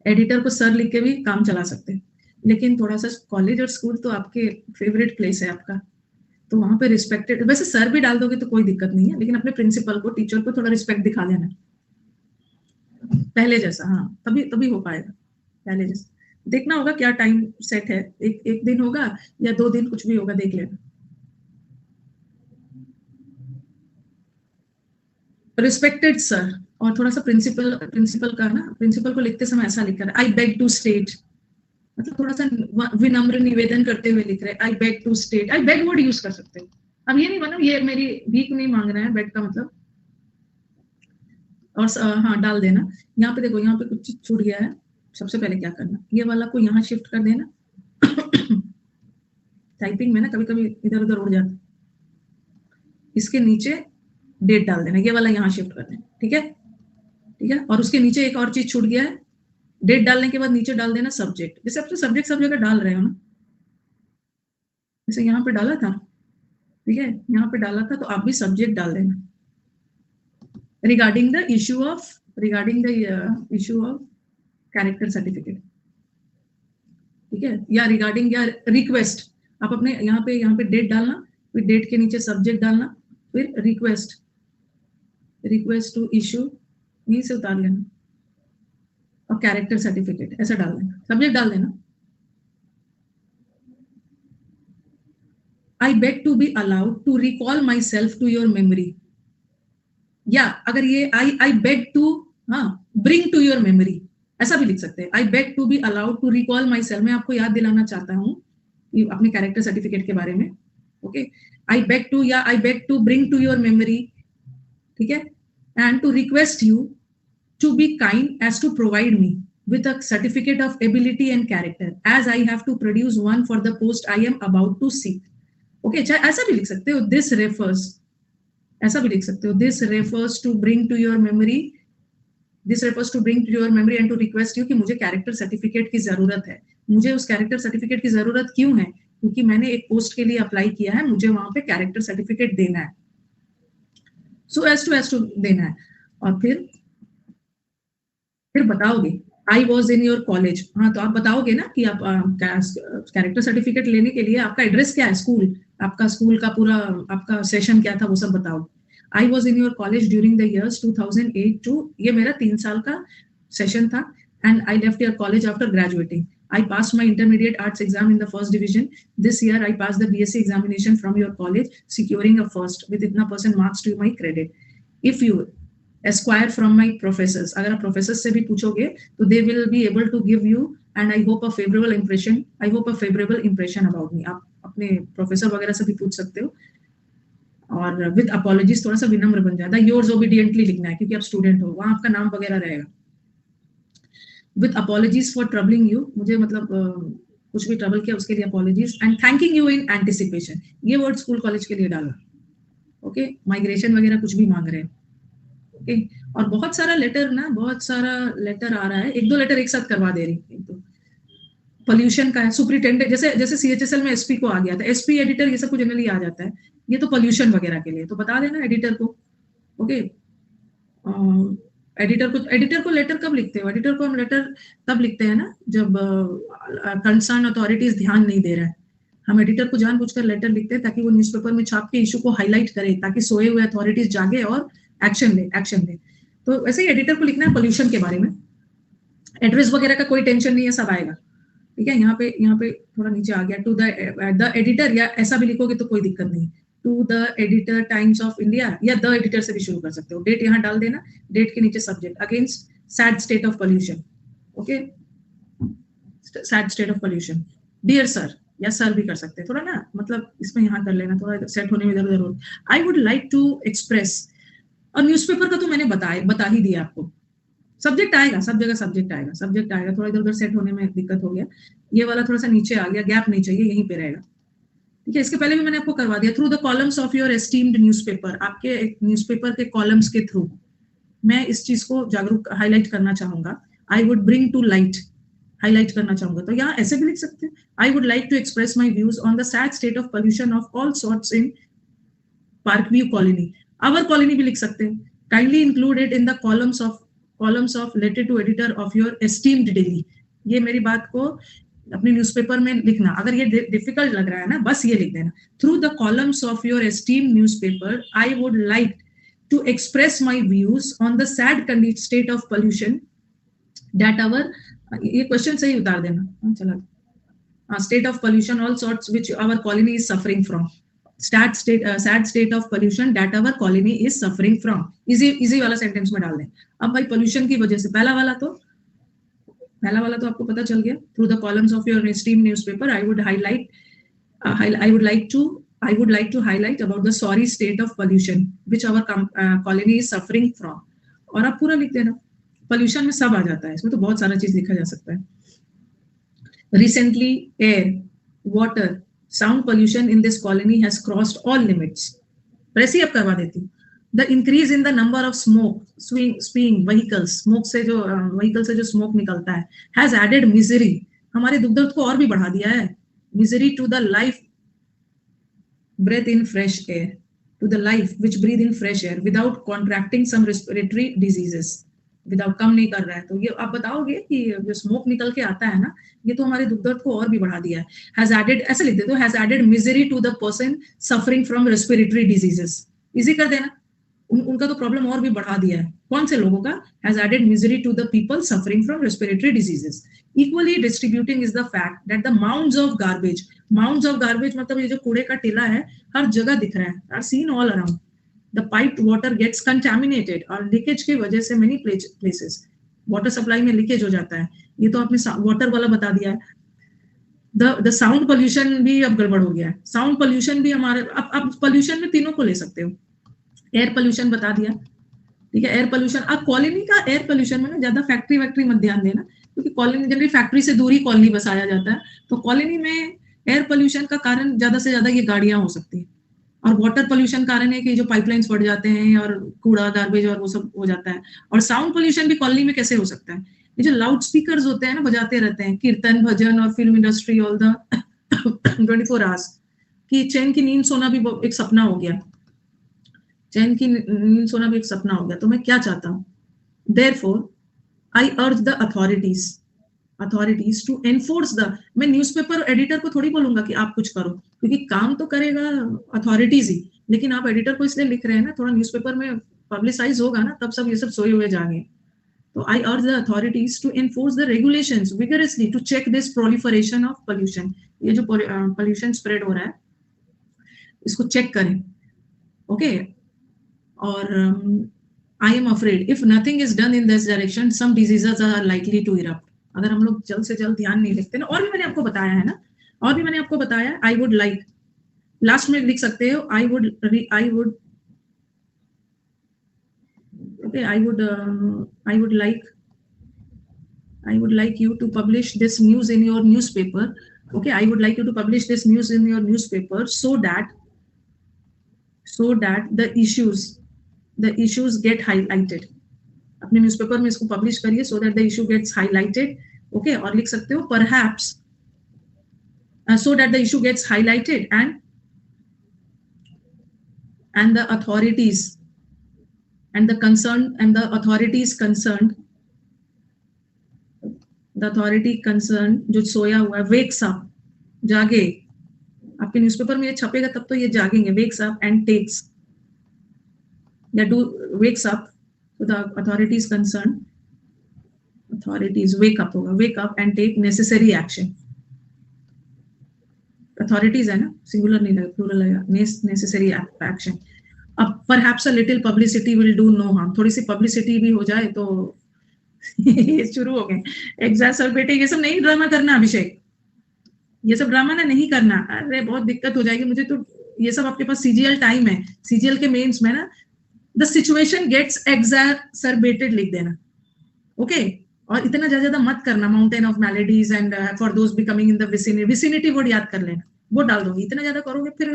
एडिटर को सर लिख के भी काम चला सकते हैं, लेकिन थोड़ा सा कॉलेज और स्कूल तो आपके फेवरेट प्लेस है आपका, तो वहां पे रिस्पेक्टेड, वैसे सर भी डाल दोगे तो कोई दिक्कत नहीं है, लेकिन अपने प्रिंसिपल को, टीचर को थोड़ा रिस्पेक्ट दिखा देना पहले जैसा। हाँ, तभी तभी हो पाएगा पहले जैसा। देखना होगा क्या टाइम सेट है, एक दिन होगा या 2 दिन, कुछ भी होगा, देख लेना। रिस्पेक्टेड सर, और थोड़ा सा प्रिंसिपल का ना, प्रिंसिपल को लिखते समय ऐसा लिख कर, आई बेग टू स्टेट, मतलब थोड़ा सा विनम्र निवेदन करते हुए लिख रहे हैं, I beg to state, I beg word use कर सकते हो। अब ये नहीं मानो ये मेरी भीख नहीं मांग रहे हैं, बेग का मतलब। और हाँ डाल देना, यहाँ पे देखो, यहाँ पे कुछ छूट गया है, सबसे पहले क्या करना, ये वाला को यहाँ शिफ्ट कर देना। टाइपिंग में ना कभी कभी इधर उधर उड़ जाता, इसके नीचे डेट डाल देना, ये वाला यहाँ शिफ्ट कर देना, ठीक है, ठीक है। और उसके नीचे एक और चीज छूट गया है, डेट डालने के बाद नीचे डाल देना सब्जेक्ट, जैसे आप तो सब्जेक्ट सब जगह डाल रहे हो ना, जैसे यहाँ पे डाला था, ठीक है, यहाँ पे डाला था, तो आप भी सब्जेक्ट डाल देना regarding the issue of character certificate, ठीक है, या रिगार्डिंग या रिक्वेस्ट, आप अपने यहाँ पे डेट डालना, फिर डेट के नीचे सब्जेक्ट डालना, फिर रिक्वेस्ट टू इश्यू, यहीं से उतार लेना, और कैरेक्टर सर्टिफिकेट ऐसा डाल देना, सब्जेक्ट डाल देना। I beg to be allowed to recall myself to your memory, या अगर ये I beg to bring to your memory, ऐसा भी लिख सकते हैं। I beg to be allowed to recall myself, मैं आपको याद दिलाना चाहता हूँ अपने कैरेक्टर सर्टिफिकेट के बारे में, ओके। I beg to, या I beg to bring to your memory, ठीक है, and to request you to be kind as to provide me with a certificate of ability and character, as I have to produce one for the post I am about to seek, okay. चाहे ऐसा भी लिख सकते हो, this refers, ऐसा भी लिख सकते हो, this refers to bring to your memory, this refers to bring to your memory and to request you कि मुझे कैरेक्टर सर्टिफिकेट की जरूरत है। मुझे उस कैरेक्टर सर्टिफिकेट की जरूरत क्यों है? क्योंकि मैंने एक पोस्ट के लिए अप्लाई किया है, मुझे वहां पे कैरेक्टर सर्टिफिकेट देना है, सो एज टू देना है। और फिर बताओगे I was in your college, हाँ, तो आप बताओगे ना कि आप कैरेक्टर सर्टिफिकेट लेने के लिए आपका एड्रेस क्या है, स्कूल, आपका स्कूल का पूरा आपका सेशन क्या था, वो सब बताओ। I was in your college during the years 2008 to, ये मेरा 3 साल का सेशन था, and I left your college after graduating. I passed my intermediate arts exam in the first division. This year I passed the BSc examination from your college, securing a first with इतना % marks to my credit. If you esquire from my professors, अगर आप professors से भी पूछोगे तो they will be able to give you and I hope a favorable impression about me. आप अपने professor वगैरह से भी पूछ सकते हो, और विद अपॉलॉजीज थोड़ा सा विनम्र बन जाता है, योर्स ओबीडियंटली लिखना है क्योंकि आप स्टूडेंट हो, वहां आपका नाम वगैरह रहेगा। With apologies for troubling you, मुझे मतलब कुछ भी ट्रबल किया उसके लिए apologies, and thanking you in anticipation, ये वर्ड स्कूल कॉलेज के लिए डाला, ओके। माइग्रेशन वगैरह कुछ भी मांग रहे हैं, ओके। और बहुत सारा लेटर आ रहा है, 1-2 लेटर एक साथ करवा दे रही, तो पोल्यूशन का है, सुपरिटेंडेंट, जैसे सीएचएसएल में एसपी को आ गया था, एसपी एडिटर ये सब कुछ जनरली आ जाता है, ये तो पोल्यूशन वगैरह के लिए, तो बता देना एडिटर को, ओके। एडिटर को लेटर कब लिखते हो? एडिटर को हम लेटर तब लिखते हैं ना जब कंसर्न अथॉरिटीज ध्यान नहीं दे रहा है, हम एडिटर को जानबूझकर लेटर लिखते हैं ताकि वो न्यूज़पेपर में छाप के इशू को हाईलाइट करे, ताकि सोए हुए अथॉरिटीज जागे और एक्शन ले। तो वैसे ही एडिटर को लिखना है पोल्यूशन के बारे में, एड्रेस वगैरह का कोई टेंशन नहीं है, सब आएगा, ठीक है। यहाँ पे थोड़ा नीचे आ गया, टू द एडिटर, या ऐसा भी लिखोगे तो कोई दिक्कत नहीं, to the editor Times of India, या द एडिटर से भी शुरू कर सकते हो, डेट यहाँ डाल देना, डेट के नीचे subject, against sad state of pollution, okay, sad state of pollution, dear sir, या सर भी कर सकते हैं, थोड़ा ना मतलब इसमें यहाँ कर लेना, थोड़ा सेट होने में इधर उधर हो। I would like to express, और न्यूज़पेपर का तो मैंने बता ही दिया आपको, सब्जेक्ट आएगा, सब जगह सब्जेक्ट आएगा, थोड़ा इधर उधर सेट होने में दिक्कत हो गया, ये वाला थोड़ा सा नीचे आ गया, गैप नहीं चाहिए, यहीं पे रहेगा, ठीक है। इसके पहले भी मैंने आपको करवा दिया, through the columns of your esteemed newspaper, आपके न्यूज़पेपर के कॉलम्स के थ्रू मैं इस चीज को जागरूक हाईलाइट करना चाहूंगा, I would bring to light, highlight करना चाहूंगा, तो यहाँ ऐसे भी लिख सकते हैं, I would like to express my views on the sad state of pollution of all sorts in Park View Colony, our colony भी लिख सकते हैं, kindly included in the columns of letter to editor of your esteemed daily, ये मेरी बात को अपने newspaper में लिखना, अगर ये डिफिकल्ट लग रहा है ना बस ये लिख देना, through the columns of your esteemed newspaper I would like to express my views on the sad state of pollution that our, ये क्वेश्चन सही उतार देना, चला, state of pollution all sorts which our colony is suffering from, sad state of pollution that our colony is suffering from, easy वाला sentence में डाल दें। अब भाई पोल्यूशन की वजह से पहला वाला तो आपको पता चल गया, through the columns of your esteemed newspaper I would like to highlight about the sorry state of pollution which our colony is suffering from, और आप पूरा लिख देना, पोल्यूशन में सब आ जाता है, इसमें तो बहुत सारा चीज लिखा जा सकता है। Recently air, water, sound pollution in this colony has crossed all limits, वैसे ही अब करवा देती हूँ। The increase in the number of smoke vehicles, smoke से जो व्हीकल से जो स्मोक निकलता है, हैज एडेड मिजरी, हमारे दुख दर्द को और भी बढ़ा दिया है, misery to the life breath in fresh air, to the life which breathe in fresh air without contracting some respiratory diseases. Without कम नहीं कर रहा है, तो ये आप बताओगे कि जो स्मोक निकल के आता है ना, ये तो हमारे दुख दर्द को और भी बढ़ा दिया है. हैज एडेड, ऐसे लिख देते हो, has added misery to the person suffering from respiratory diseases. Easy कर देना, उनका तो प्रॉब्लम और भी बढ़ा दिया है. कौन से लोगों का? Has added misery to the people suffering from respiratory diseases. Equally distributing is the fact that the mounds of garbage, mounds of garbage मतलब ये जो कूड़े का टीला है, हर जगह दिख रहा है, are seen all around. The piped water gets contaminated, और लीकेज की वजह से many places वाटर सप्लाई में लीकेज हो जाता है. ये तो आपने वाटर वाला बता दिया है. द साउंड पोल्यूशन भी अब गड़बड़ हो गया है. साउंड पोल्यूशन भी हमारे, अब पोल्यूशन में तीनों को ले सकते हो. एयर पोल्यूशन बता दिया, ठीक है, एयर पोल्यूशन. अब कॉलोनी का एयर पोल्यूशन में ना ज्यादा फैक्ट्री मत ध्यान देना, क्योंकि कॉलोनी जनरली फैक्ट्री से दूर ही कॉलोनी बसाया जाता है, तो कॉलोनी में एयर पोल्यूशन का कारण ज्यादा से ज्यादा ये गाड़ियां हो सकती है. और वाटर पोल्यूशन कारण है कि जो पाइपलाइंस फट जाते हैं और कूड़ा गार्बेज और वो सब हो जाता है. और साउंड पोल्यूशन भी कॉलोनी में कैसे हो सकता है? ये जो लाउड स्पीकर्स होते हैं ना, बजाते रहते हैं कीर्तन भजन, और film industry all the 24 hours की चैन की नींद सोना भी एक सपना हो गया. चैन की नींद सोना भी एक सपना हो गया. तो मैं क्या चाहता हूँ? Therefore, I urge the authorities to enforce the, मैं न्यूज़पेपर एडिटर को थोड़ी बोलूंगा कि आप कुछ करो, क्योंकि काम तो करेगा अथॉरिटीज ही, लेकिन आप एडिटर को इसलिए लिख रहे हैं ना, थोड़ा न्यूज़पेपर में पब्लिसाइज होगा ना, तब सब ये सब सोए हुए जागे. तो I urge the authorities to enforce the regulations vigorously to check this proliferation of pollution. ये जो pollution spread हो रहा है, इसको चेक करें. ओके. और I am afraid if nothing is done in this direction, some diseases are likely to erupt. अगर हम लोग जल्द से जल्द ध्यान नहीं रखते ना, और भी मैंने आपको बताया है ना, और भी मैंने आपको बताया. I would like, लास्ट में लिख सकते हो, I would like you to publish this news in your newspaper. Okay, I would like you to publish this news in your newspaper so that the issues get highlighted. अपने newspaper में इसको publish करिए, so that the issue gets highlighted. Okay, और लिख सकते हो perhaps so that the issue gets highlighted and the authorities and the authorities concerned, the authority concerned जो सोया हुआ है, wakes up, जागे. आपके न्यूज़पेपर में ये छपेगा तब तो ये जागेंगे. wakes up and takes, या wakes up, so the authorities concerned, authorities wake up होगा, wake up and take necessary action. authorities है ना, singular नहीं लगा, plural लगा, necessary action. अब perhaps a little publicity will do no harm. थोड़ी सी publicity भी हो जाए तो ये शुरू हो गए exacerbating. ये सब नहीं ड्रामा करना अभिषेक, ये सब ड्रामा ना नहीं करना. अरे बहुत दिक्कत हो जाएगी मुझे तो. ये सब आपके पास CGL टाइम है, CGL के मेंस में ना, the situation gets exacerbated लिख देना. ओके, और इतना ज्यादा मत करना. mountain of maladies and for those becoming in the vicinity word याद कर लेना, वो डाल दोगे. इतना ज्यादा करोगे फिर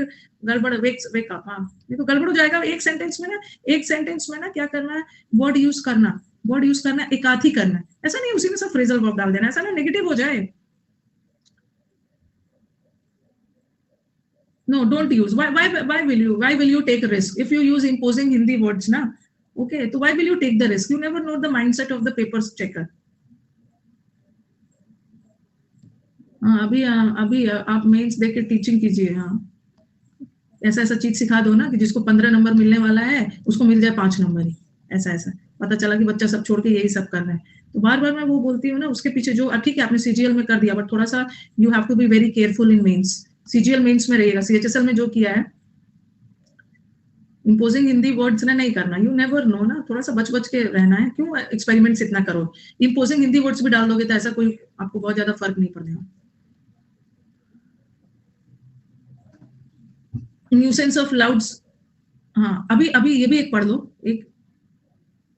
गड़बड़. wake up, हाँ ये तो गड़बड़ हो जाएगा. एक सेंटेंस में ना क्या करना है, वर्ड यूज करना, एकाध ही करना. ऐसा नहीं उसी में सब फ्रेजल वर्ब डाल देना, ऐसा ना नेगेटिव हो जाए. No, don't use. Why will you take a risk if you use imposing Hindi words na? Okay, so why will you take the risk? You never know the mindset of the paper checker. हाँ, अभी आप mains दे के teaching कीजिए. हाँ, ऐसा चीज सिखा दो ना कि जिसको 15 नंबर मिलने वाला है उसको मिल जाए 5 नंबर ही. ऐसा पता चला कि बच्चा सब छोड़ के यही सब कर रहा है. तो बार मैं वो बोलती हूँ ना, उसके पीछे जो ठीक है आपने CGL में कर दिया, बट थोड़ा सा you have to be very careful in mains. CGL mains में रहेगा. CHSL में जो किया है, इम्पोजिंग हिंदी वर्ड्स ना नहीं करना. यू नेवर नो ना, थोड़ा सा बच के रहना है. क्यों एक्सपेरिमेंट्स इतना करो? इम्पोजिंग हिंदी वर्ड्स भी डाल दोगे तो ऐसा कोई आपको बहुत ज्यादा फर्क नहीं पड़ेगा. Nuisance of louds. हाँ, अभी ये भी एक पढ़ लो. एक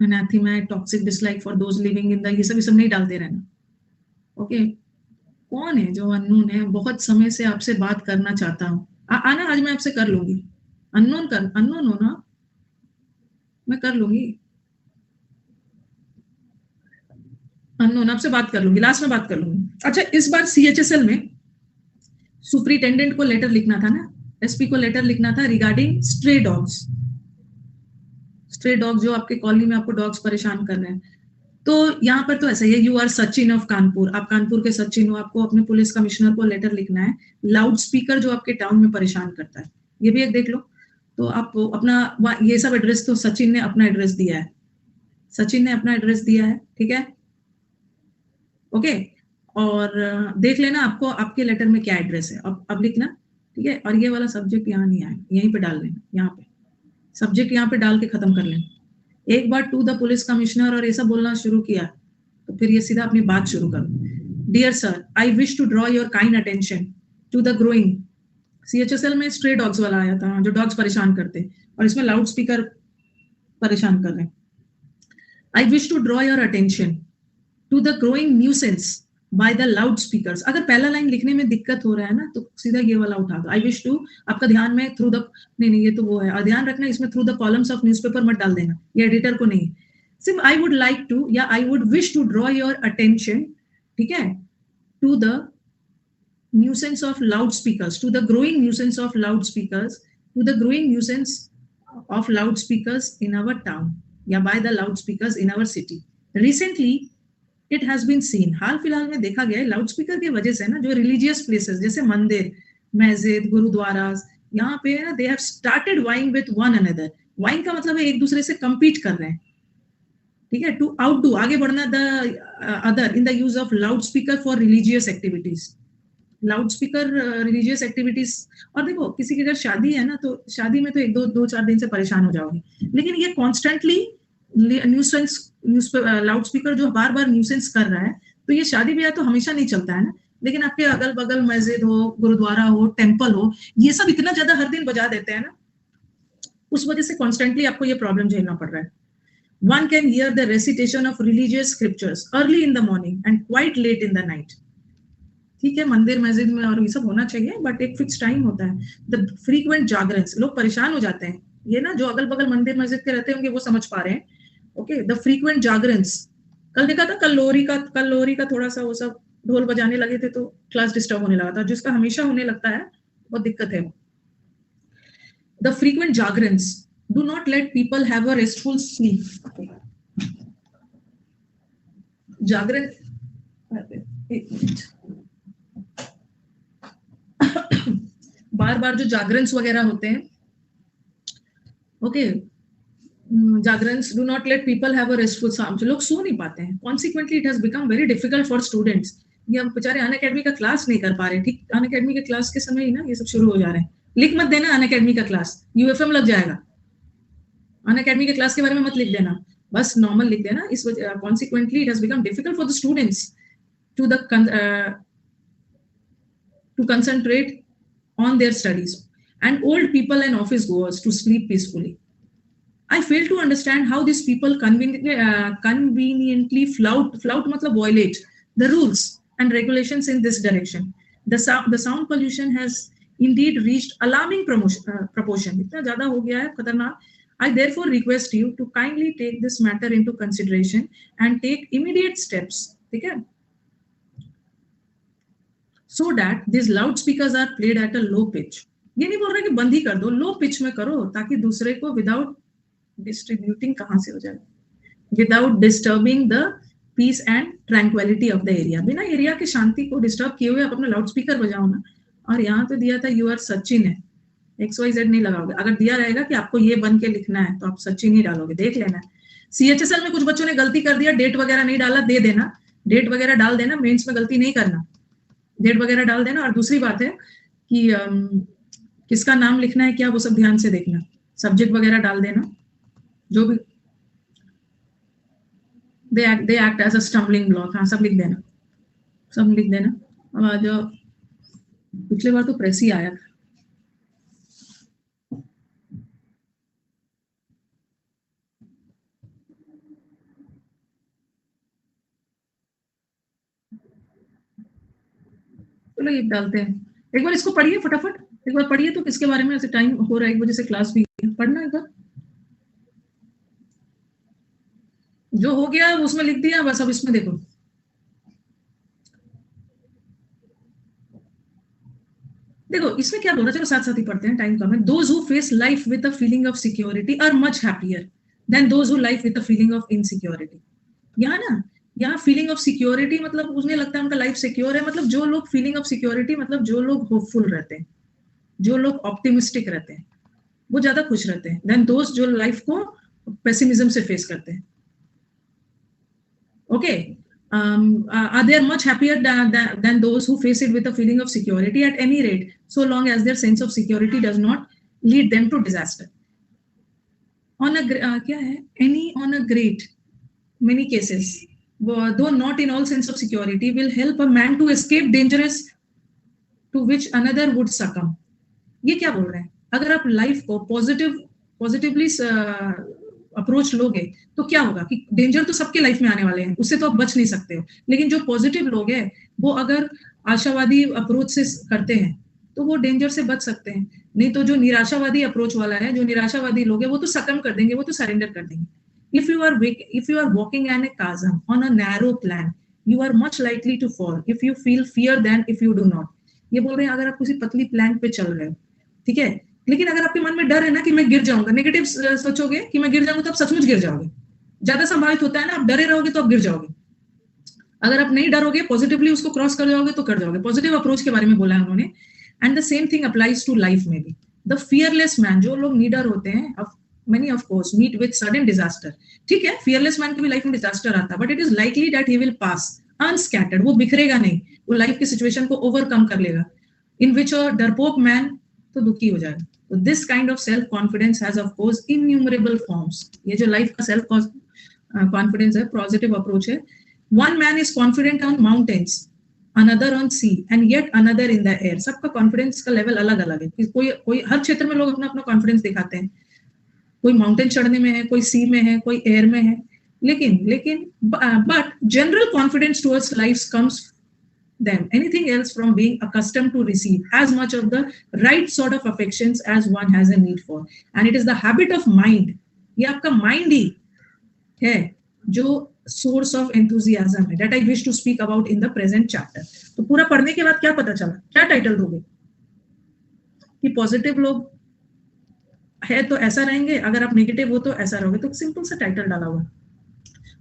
anathema, toxic dislike for those living in the, ये सब नहीं डालते रहना. ओके, कौन है जो अननोन है? बहुत समय से आपसे बात करना चाहता हूँ. आना, आज मैं आपसे कर लूंगी. अननोन हो ना, मैं कर लूंगी. अननोन आपसे बात कर लूंगी, लास्ट में बात कर लूंगी. अच्छा, इस बार CHSL में सुपरिटेंडेंट को लेटर लिखना था ना, एसपी को लेटर लिखना था regarding stray dogs, stray dog जो आपके कॉलोनी में आपको डॉग्स परेशान कर रहे हैं। तो यहाँ पर तो ऐसा ही है, you are Sachin of Kanpur, आप कानपुर के सचिन हो, आपको अपने पुलिस कमिश्नर को लेटर लिखना है, लाउड स्पीकर जो आपके टाउन में परेशान करता है, ये भी एक देख लो। तो आप अपना ये सब एड्रेस, तो सचिन ने अपना एड्रेस दिया है, सचिन ने अपना एड्रेस दिया है, ठीक है, ओके। और देख लेना आपको आपके लेटर में क्या एड्रेस है, अब लिखना, ठीक है। और ये वाला सब्जेक्ट यहाँ नहीं आए, यहीं पे डाल लेना, यहाँ पे सब्जेक्ट यहाँ पे डाल के खत्म कर लेना। एक बार टू द पुलिस कमिश्नर और ऐसा बोलना शुरू किया तो फिर ये सीधा अपनी बात शुरू करो। Dear sir, I wish to draw your kind attention to the growing, CHSL में स्ट्रे डॉग्स वाला आया था जो डॉग्स परेशान करते, और इसमें लाउड स्पीकर परेशान कर रहे हैं। I wish to draw your attention to the growing nuisance by the loud speakers. अगर पहला लाइन लिखने में दिक्कत हो रहा है ना तो सीधा ये वाला उठा दो, आई विश टू, आपका ध्यान में थ्रू द, नहीं ये तो वो है, और ध्यान रखना इसमें through the columns of newspaper मत डाल देना, ये एडिटर को नहीं, सिर्फ आई वुड लाइक टू या I would wish to draw your attention, ठीक है, to the nuisance of loudspeakers, to the growing nuisance of loudspeakers, to the growing nuisance of loudspeakers in our town, या by the loudspeakers in our city. Recently, it has been seen, हाल फिलहाल में देखा गया है loudspeaker की वजह से ना, जो रिलीजियस प्लेसेस जैसे मंदिर, मस्जिद, गुरुद्वारा, यहाँ पे ना they have started vying with one another. Vying का मतलब है एक दूसरे से compete कर रहे हैं, ठीक है, टू आउटडू, आगे बढ़ना, the other in the use of loudspeaker for religious activities, loudspeaker religious activities. और देखो किसी की अगर शादी है ना तो शादी में तो एक दो चार दिन से परेशान हो जाओगे, लेकिन ये कॉन्स्टेंटली न्यूसेंस लाउडस्पीकर जो बार बार न्यूसेंस कर रहा है, तो ये शादी ब्याह तो हमेशा नहीं चलता है ना, लेकिन आपके अगल बगल मस्जिद हो, गुरुद्वारा हो, टेम्पल हो, ये सब इतना ज्यादा हर दिन बजा देते हैं ना, उस वजह से कॉन्स्टेंटली आपको ये प्रॉब्लम झेलना पड़ रहा है। One can hear the recitation of religious scriptures early in the morning and quite late in the night. ठीक है, मंदिर मस्जिद में और ये सब होना चाहिए, बट एक फिक्स टाइम होता है। द फ्रीक्वेंट जागरेंस, लोग परेशान हो जाते हैं, ये ना जो अगल बगल मंदिर मस्जिद के रहते होंगे वो समझ पा रहे हैं, ओके। द फ्रीक्वेंट जागरेंस, कल देखा था, कल लोहरी का थोड़ा सा वो सब ढोल बजाने लगे थे तो क्लास डिस्टर्ब होने लगा था, जिसका हमेशा होने लगता है बहुत दिक्कत है। द फ्रीक्वेंट जागरेंस do not let people have a restful sleep. जागरण, एक मिनट, बार बार जो जागरन्स वगैरह होते हैं, ओके, जागरन्स do not let people have a restful sleep, लोग सो नहीं पाते हैं। Consequently it has become very difficult for students, ये हम बेचारे अनअकैडमी का क्लास नहीं कर पा रहे, ठीक, अनअकैडमी के क्लास के समय ही ना ये सब शुरू हो जा रहे हैं। लिख मत देना अनअकैडमी का क्लास, यूएफएम लग जाएगा, अनअकैडमी के क्लास के बारे में मत लिख देना, बस नॉर्मल लिख देना। इस वजह consequently it has become difficult for the students to concentrate on their studies and old people and office goers to sleep peacefully. I fail to understand how these people conveniently flout matlab violate the rules and regulations in this direction. The sound pollution has indeed reached alarming proportion. इतना ज़्यादा हो गया है खतरनाक। I therefore request you to kindly take this matter into consideration and take immediate steps, ठीक है, so that these loudspeakers are played at a low pitch. ये नहीं बोल रहा कि बंद ही कर दो, लो पिच में करो ताकि दूसरे को विदाउट डिस्ट्रीब्यूटिंग, कहाँ से हो जाए, without disturbing the peace and tranquillity of the area, बिना एरिया की शांति को डिस्टर्ब किए हुए आप अपना लाउड स्पीकर बजाओ ना। और यहाँ तो दिया था यू आर सचिन है, XYZ नहीं लगाओगे, अगर दिया रहेगा कि आपको ये बन के लिखना है तो आप सचिन ही डालोगे, देख लेना। CHSL में कुछ बच्चों ने गलती कर दिया, डेट वगैरह नहीं डाला, दे देना, डेट वगैरह डाल देना, मेंस में गलती नहीं करना, डेट वगैरह डाल देना। और दूसरी बात है कि किसका नाम लिखना है क्या, वो सब ध्यान से देखना, सब्जेक्ट वगैरह डाल देना, जो भी they act as a stumbling block, हाँ सब लिख देना, सब लिख देना। अब आज पिछले बार तो प्रेस ही आया था, चलो ये डालते हैं। एक बार इसको पढ़िए फटाफट, एक बार पढ़िए तो किसके बारे में, ऐसे टाइम हो रहा है 1 बजे से क्लास भी पढ़ना, एक बार जो हो गया उसमें लिख दिया बस। अब इसमें देखो, देखो इसमें क्या बोल रहा है, चलो साथ साथ ही पढ़ते हैं, टाइम कम है। Those who face life with a feeling of security are much happier than those who life with a feeling of insecurity. यहाँ ना, यहाँ फीलिंग ऑफ सिक्योरिटी मतलब उन्हें लगता है उनका लाइफ सिक्योर है, मतलब जो लोग फीलिंग ऑफ सिक्योरिटी मतलब जो लोग होपफुल रहते हैं, जो लोग ऑप्टिमिस्टिक रहते हैं, वो ज्यादा खुश रहते हैं देन दोस्त जो लाइफ को पेसिमिज्म से फेस करते हैं। Okay, are they much happier than those who face it with a feeling of security at any rate, so long as their sense of security does not lead them to disaster. On a क्या है, any on a great many cases, though not in all sense of security, will help a man to escape dangerous to which another would succumb. ये क्या बोल रहे हैं, अगर आप life को पॉजिटिवली अप्रोच लोगे तो क्या होगा कि डेंजर तो सबके लाइफ में आने वाले हैं, उससे तो आप बच नहीं सकते हो, लेकिन जो पॉजिटिव लोग हैं वो अगर आशावादी अप्रोच से करते हैं तो वो डेंजर से बच सकते हैं। नहीं तो जो निराशावादी अप्रोच वाला है, जो निराशावादी लोग हैं, वो तो सकम कर देंगे, वो तो सरेंडर कर देंगे। if you are walking in a chasm on a narrow plan, you are much likely to fall if you feel fear than if you do not. ये बोल रहे हैं अगर आप किसी पतली प्लैंक पे चल रहे हो, ठीक है, लेकिन अगर आपके मन में डर है ना कि मैं गिर जाऊंगा, नेगेटिव सोचोगे कि मैं गिर जाऊंगा, तो आप सचमुच गिर जाओगे। ज्यादा संभावित होता है ना, आप डरे रहोगे तो आप गिर जाओगे। अगर आप नहीं डरोगे, पॉजिटिवली उसको क्रॉस कर जाओगे तो कर जाओगे। पॉजिटिव अप्रोच के बारे में बोला है उन्होंने। And the same thing applies to life में भी। द फियरलेस मैन, जो लोग निडर होते हैं, many of course meet with sudden disaster. ठीक है, fearless man की भी लाइफ में डिजास्टर आता है, but it is likely that he will pass unscattered. वो बिखरेगा नहीं, वो लाइफ की सिचुएशन को ओवरकम कर लेगा। In which a डरपोक मैन तो दुखी हो जाएगा। So this kind of self confidence has of course innumerable forms. ये जो लाइफ का सेल्फ कॉन्फिडेंस है, पॉजिटिव अप्रोच है। One man is confident on mountains, another on sea, and yet another in the air. सबका confidence का level अलग अलग है। कोई हर क्षेत्र में लोग अपना अपना कॉन्फिडेंस दिखाते हैं। कोई माउंटेन चढ़ने में है, कोई सी में है, कोई एयर में है, लेकिन but general confidence towards life comes them anything else from being accustomed to receive as much of the right sort of affections as one has a need for, and it is the habit of mind, ये आपका mind ही है जो source of enthusiasm है, that I wish to speak about in the present chapter. तो पूरा पढ़ने के बाद क्या पता चला, क्या टाइटल दोगे कि पॉजिटिव लोग है तो ऐसा रहेंगे, अगर आप नेगेटिव हो तो ऐसा रहोगे। तो सिंपल सा टाइटल डाला हुआ,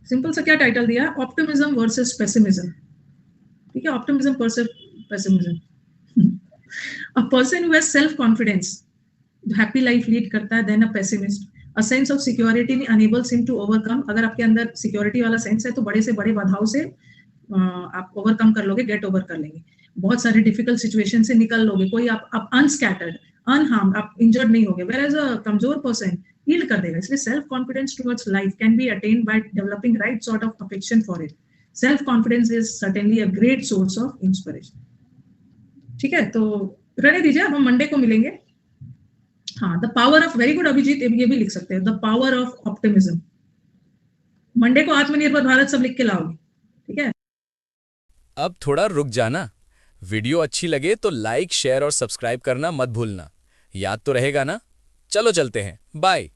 सिंपल सा क्या टाइटल दिया, ऑप्टिमिज्म वर्सेस पेसिमिज्म। ठीक है, optimism versus pessimism. A person who has self confidence happy life lead करता है than a pessimist. A sense of security enables him to overcome, अगर आपके अंदर सिक्योरिटी वाला सेंस है तो बड़े से बड़े बाधाओं से आप ओवरकम कर लोगे, गेट ओवर कर लेंगे, बहुत सारे डिफिकल्ट सिचुएशन से निकल लोगे, कोई आप अनस्कैटर्ड, अनहार्म्ड, आप इंजर्ड नहीं होगे। वेयर एज अ कमजोर पर्सन यील्ड कर देगा। इसलिए self confidence towards life can be attend by developing right sort of affection for it. Self confidence is certainly a great source of inspiration. ठीक है, तो रहने दीजिए, अब हम मंडे को मिलेंगे। हाँ, the power of, very good Abhijit, ये भी लिख सकते हैं, the power of optimism. Monday को आत्मनिर्भर भारत सब लिख के लाओगे, ठीक है। अब थोड़ा रुक जाना, वीडियो अच्छी लगे तो लाइक, शेयर और सब्सक्राइब करना मत भूलना। याद तो रहेगा ना? चलो चलते हैं, बाय।